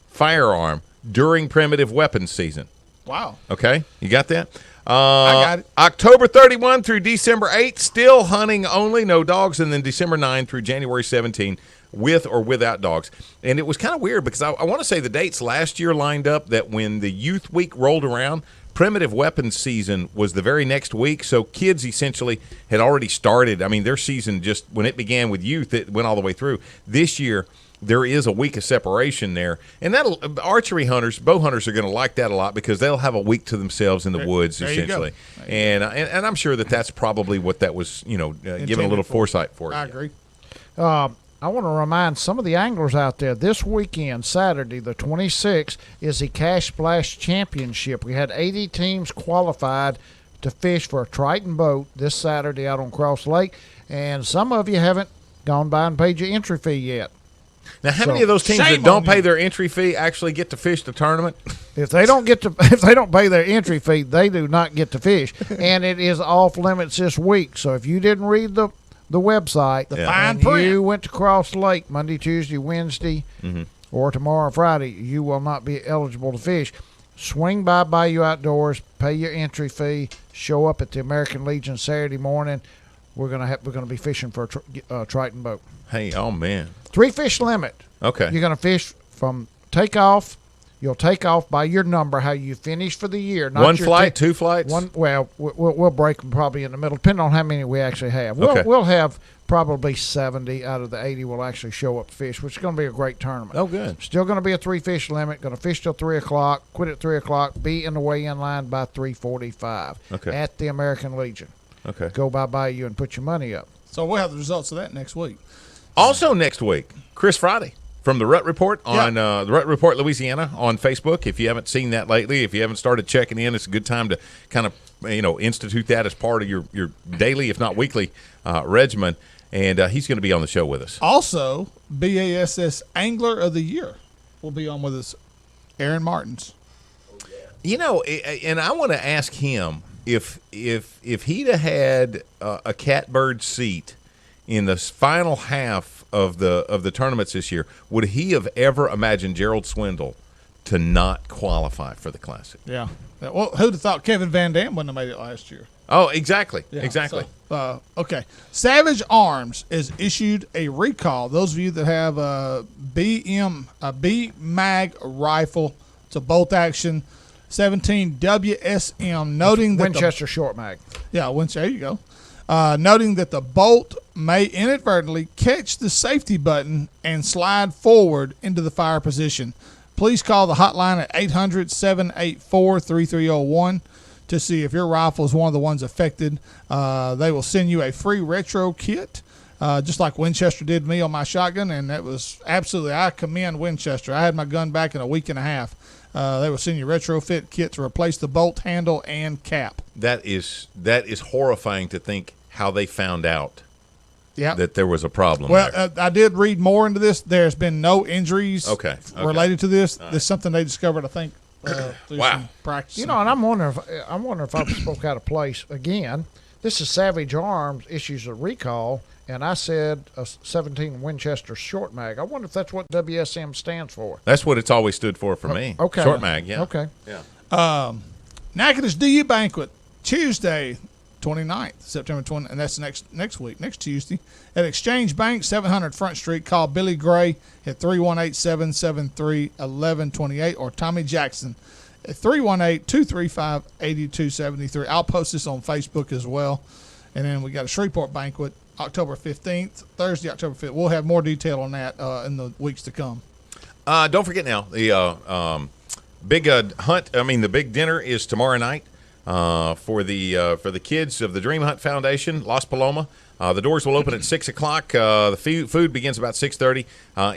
firearm during primitive weapons season. Wow. Okay, you got that? I got it. October 31 through December 8, still hunting only, no dogs, and then December 9 through January 17, with or without dogs. And it was kind of weird because I want to say the dates last year lined up that when the Youth Week rolled around, primitive weapons season was the very next week, so kids essentially had already started. I mean, their season just, when it began with youth, it went all the way through. This year, there is a week of separation there, and that'll archery hunters, bow hunters are going to like that a lot because they'll have a week to themselves in the woods there you go. essentially, and I'm sure that's probably what that was, given a little foresight for. I agree. I want to remind some of the anglers out there, this weekend, Saturday, the 26th, is the Cash Splash Championship. We had 80 teams qualified to fish for a Triton boat this Saturday out on Cross Lake, and some of you haven't gone by and paid your entry fee yet. Now, how many of those teams that don't pay their entry fee actually get to fish the tournament? If they don't pay their entry fee, they do not get to fish, and it is off limits this week. So if you didn't read the website, fine print, you went to Cross Lake Monday, Tuesday, Wednesday, or tomorrow or Friday, you will not be eligible to fish. Swing by Bayou Outdoors, pay your entry fee, show up at the American Legion Saturday morning. We're gonna be fishing for a Triton boat. Hey, oh man, 3 fish limit. Okay, you're gonna fish from takeoff. You'll take off by your number, how you finish for the year. Not one flight, 2 flights. We'll break them probably in the middle, depending on how many we actually have. We'll have probably 70 out of the 80 will actually show up to fish, which is going to be a great tournament. Oh, good. Still going to be a 3 fish limit. Going to fish till 3 o'clock. Quit at 3 o'clock. Be in the weigh-in line by 3:45. Okay. At the American Legion. Okay. Go by you and put your money up. So we'll have the results of that next week. Also next week, Chris Friday from the Rut Report on the Rut Report Louisiana on Facebook. If you haven't seen that lately, if you haven't started checking in, it's a good time to kind of institute that as part of your daily, if not weekly, regimen. And he's going to be on the show with us. Also, BASS Angler of the Year will be on with us, Aaron Martins. And I want to ask him if he'd have had a catbird seat in the final half of the tournaments this year, would he have ever imagined Gerald Swindle to not qualify for the Classic? Yeah. Well, who'd have thought Kevin Van Dam wouldn't have made it last year? Oh, exactly. Yeah, exactly. So, okay. Savage Arms has issued a recall. Those of you that have a B mag rifle, it's a bolt action 17 WSM, noting that Winchester short mag. Yeah, Winchester. There you go. Noting that the bolt may inadvertently catch the safety button and slide forward into the fire position. Please call the hotline at 800-784-3301 to see if your rifle is one of the ones affected. They will send you a free retro kit, just like Winchester did me on my shotgun, and that was absolutely, I commend Winchester. I had my gun back in a week and a half. They will send you a retrofit kit to replace the bolt handle and cap. That is horrifying to think how they found out Yep. that there was a problem. Well, I did read more into this. There's been no injuries related to this. All right. This is something they discovered, I think, through some practice. And I'm wondering if I spoke out of place again. This is Savage Arms issues a recall, and I said a 17 Winchester short mag. I wonder if that's what WSM stands for. That's what it's always stood for me. Okay. Short mag, yeah. Okay. Yeah. Natchitoches DU Banquet, Tuesday, 29th, September 20, and that's next week, next Tuesday, at Exchange Bank, 700 Front Street. Call Billy Gray at 318-773-1128 or Tommy Jackson at 318-235-8273. I'll post this on Facebook as well. And then we got a Shreveport Banquet, October 15th, Thursday, October 5th. We'll have more detail on that in the weeks to come. Don't forget now, the big the big dinner is tomorrow night for the kids of the Dream Hunt Foundation, Las Paloma. The doors will open at 6 o'clock. The food begins about 6:30.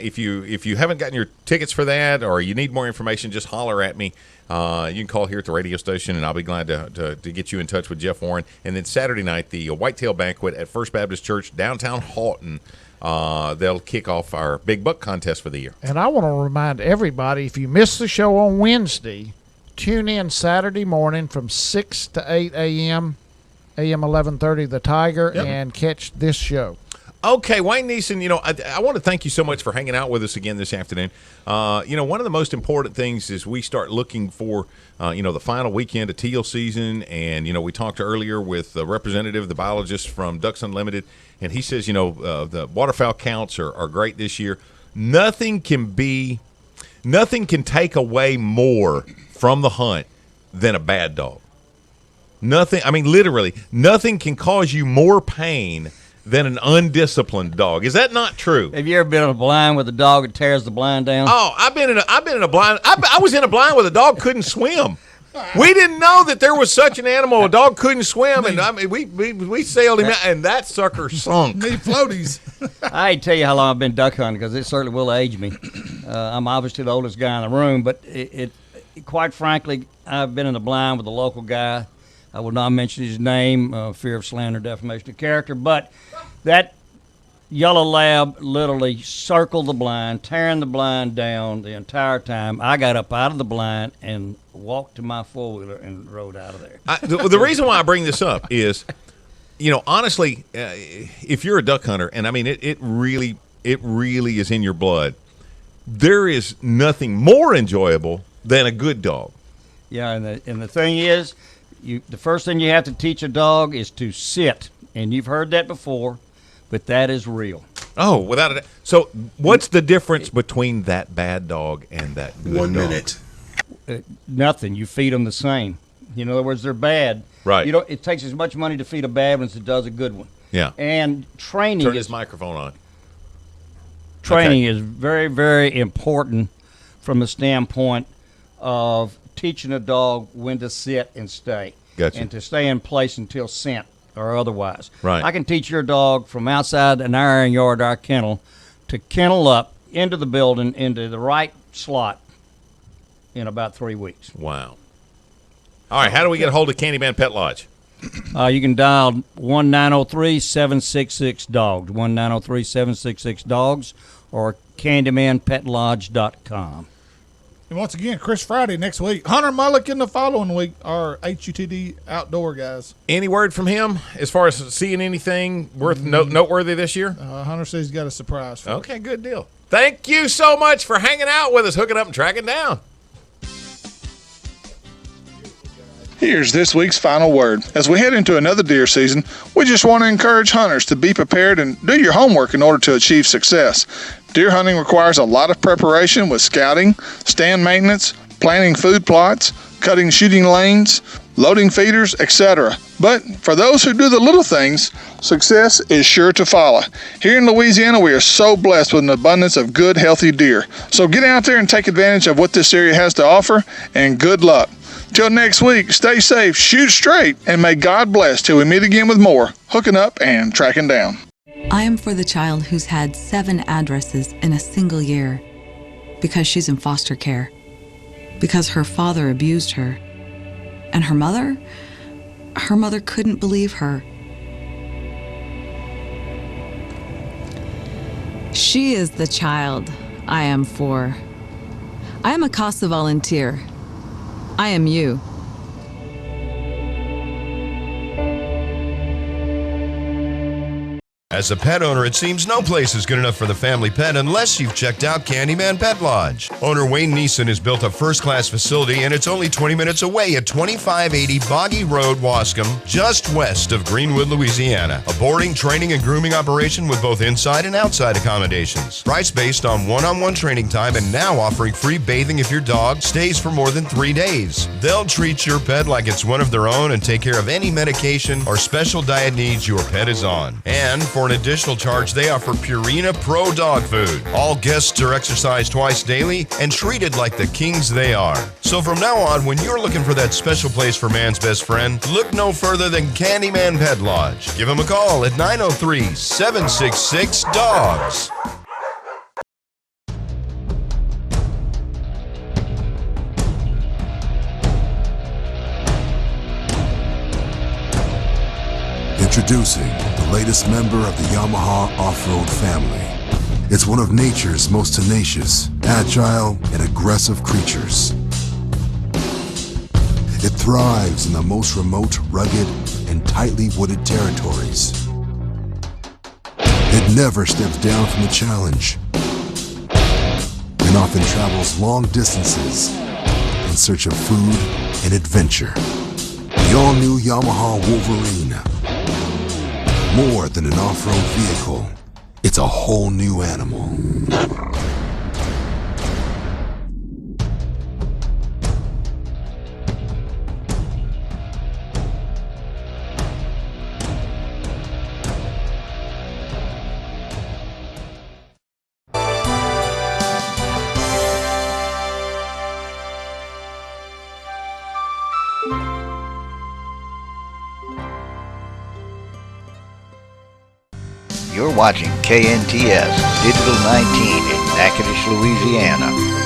If you haven't gotten your tickets for that or you need more information, just holler at me. You can call here at the radio station, and I'll be glad to get you in touch with Jeff Warren. And then Saturday night, the Whitetail Banquet at First Baptist Church, downtown Halton. They'll kick off our Big Buck contest for the year. And I want to remind everybody, if you missed the show on Wednesday, tune in Saturday morning from 6 to 8 a.m., AM 1130, The Tiger, and catch this show. Okay, Wayne Neeson, I want to thank you so much for hanging out with us again this afternoon. One of the most important things is we start looking for, the final weekend of teal season. And, we talked earlier with the representative, the biologist from Ducks Unlimited, and he says, the waterfowl counts are great this year. Nothing can take away more from the hunt than a bad dog. Nothing, literally, nothing can cause you more pain than an undisciplined dog. Is that not true? Have you ever been in a blind with a dog that tears the blind down? Oh, I've been in a blind. I was in a blind with a dog couldn't swim. We didn't know that there was such an animal. A dog couldn't swim, and I mean, we sailed him out, and that sucker sunk. Need floaties. I ain't tell you how long I've been duck hunting because it certainly will age me. I'm obviously the oldest guy in the room, but it quite frankly, I've been in the blind with a local guy. I will not mention his name, fear of slander, defamation of character, but that yellow lab literally circled the blind, tearing the blind down the entire time. I got up out of the blind and walked to my four-wheeler and rode out of there. The reason why I bring this up is, honestly, if you're a duck hunter, and I mean it really is in your blood, there is nothing more enjoyable than a good dog. Yeah, and the thing is, the first thing you have to teach a dog is to sit, and you've heard that before, but that is real. Oh, without a doubt. So what's the difference between that bad dog and that good dog? 1 minute. Nothing. You feed them the same. In other words, they're bad. Right. It takes as much money to feed a bad one as it does a good one. Yeah. And training Turn his microphone on. Training is very, very important from the standpoint of teaching a dog when to sit and stay. Gotcha. And to stay in place until scent or otherwise. Right. I can teach your dog from outside an iron yard, our kennel, to kennel up into the building, into the right slot in about 3 weeks. Wow. All right, how do we get a hold of Candyman Pet Lodge? You can dial 1-903-766-DOGS, 1-903-766-DOGS, or CandymanPetLodge.com. And once again, Chris Friday next week. Hunter Mulligan the following week. Our HUTD outdoor guys. Any word from him as far as seeing anything worth noteworthy this year? Hunter says he's got a surprise for us. Okay, good deal. Thank you so much for hanging out with us, hooking up and tracking down. Here's this week's final word. As we head into another deer season, we just want to encourage hunters to be prepared and do your homework in order to achieve success. Deer hunting requires a lot of preparation with scouting, stand maintenance, planning food plots, cutting shooting lanes, loading feeders, etc. But for those who do the little things, success is sure to follow. Here in Louisiana, we are so blessed with an abundance of good, healthy deer. So get out there and take advantage of what this area has to offer, and good luck. Till next week, stay safe, shoot straight, and may God bless till we meet again with more hooking up and tracking down. I am for the child who's had 7 addresses in a single year because she's in foster care, because her father abused her, and her mother couldn't believe her. She is the child I am for. I am a CASA volunteer. I am you. As a pet owner, it seems no place is good enough for the family pet unless you've checked out Candyman Pet Lodge. Owner Wayne Neeson has built a first-class facility, and it's only 20 minutes away at 2580 Boggy Road, Wascom, just west of Greenwood, Louisiana. A boarding, training, and grooming operation with both inside and outside accommodations. Price based on one-on-one training time, and now offering free bathing if your dog stays for more than 3 days. They'll treat your pet like it's one of their own and take care of any medication or special diet needs your pet is on. And for an additional charge, they offer Purina Pro dog food. All guests are exercised twice daily and treated like the kings they are. So from now on, when you're looking for that special place for man's best friend, look no further than Candyman Pet Lodge. Give them a call at 903-766-DOGS. Introducing the latest member of the Yamaha off-road family. It's one of nature's most tenacious, agile, and aggressive creatures. It thrives in the most remote, rugged, and tightly wooded territories. It never steps down from the challenge and often travels long distances in search of food and adventure. The all-new Yamaha Wolverine. More than an off-road vehicle, it's a whole new animal. You're watching KNTS Digital 19 in Natchitoches, Louisiana.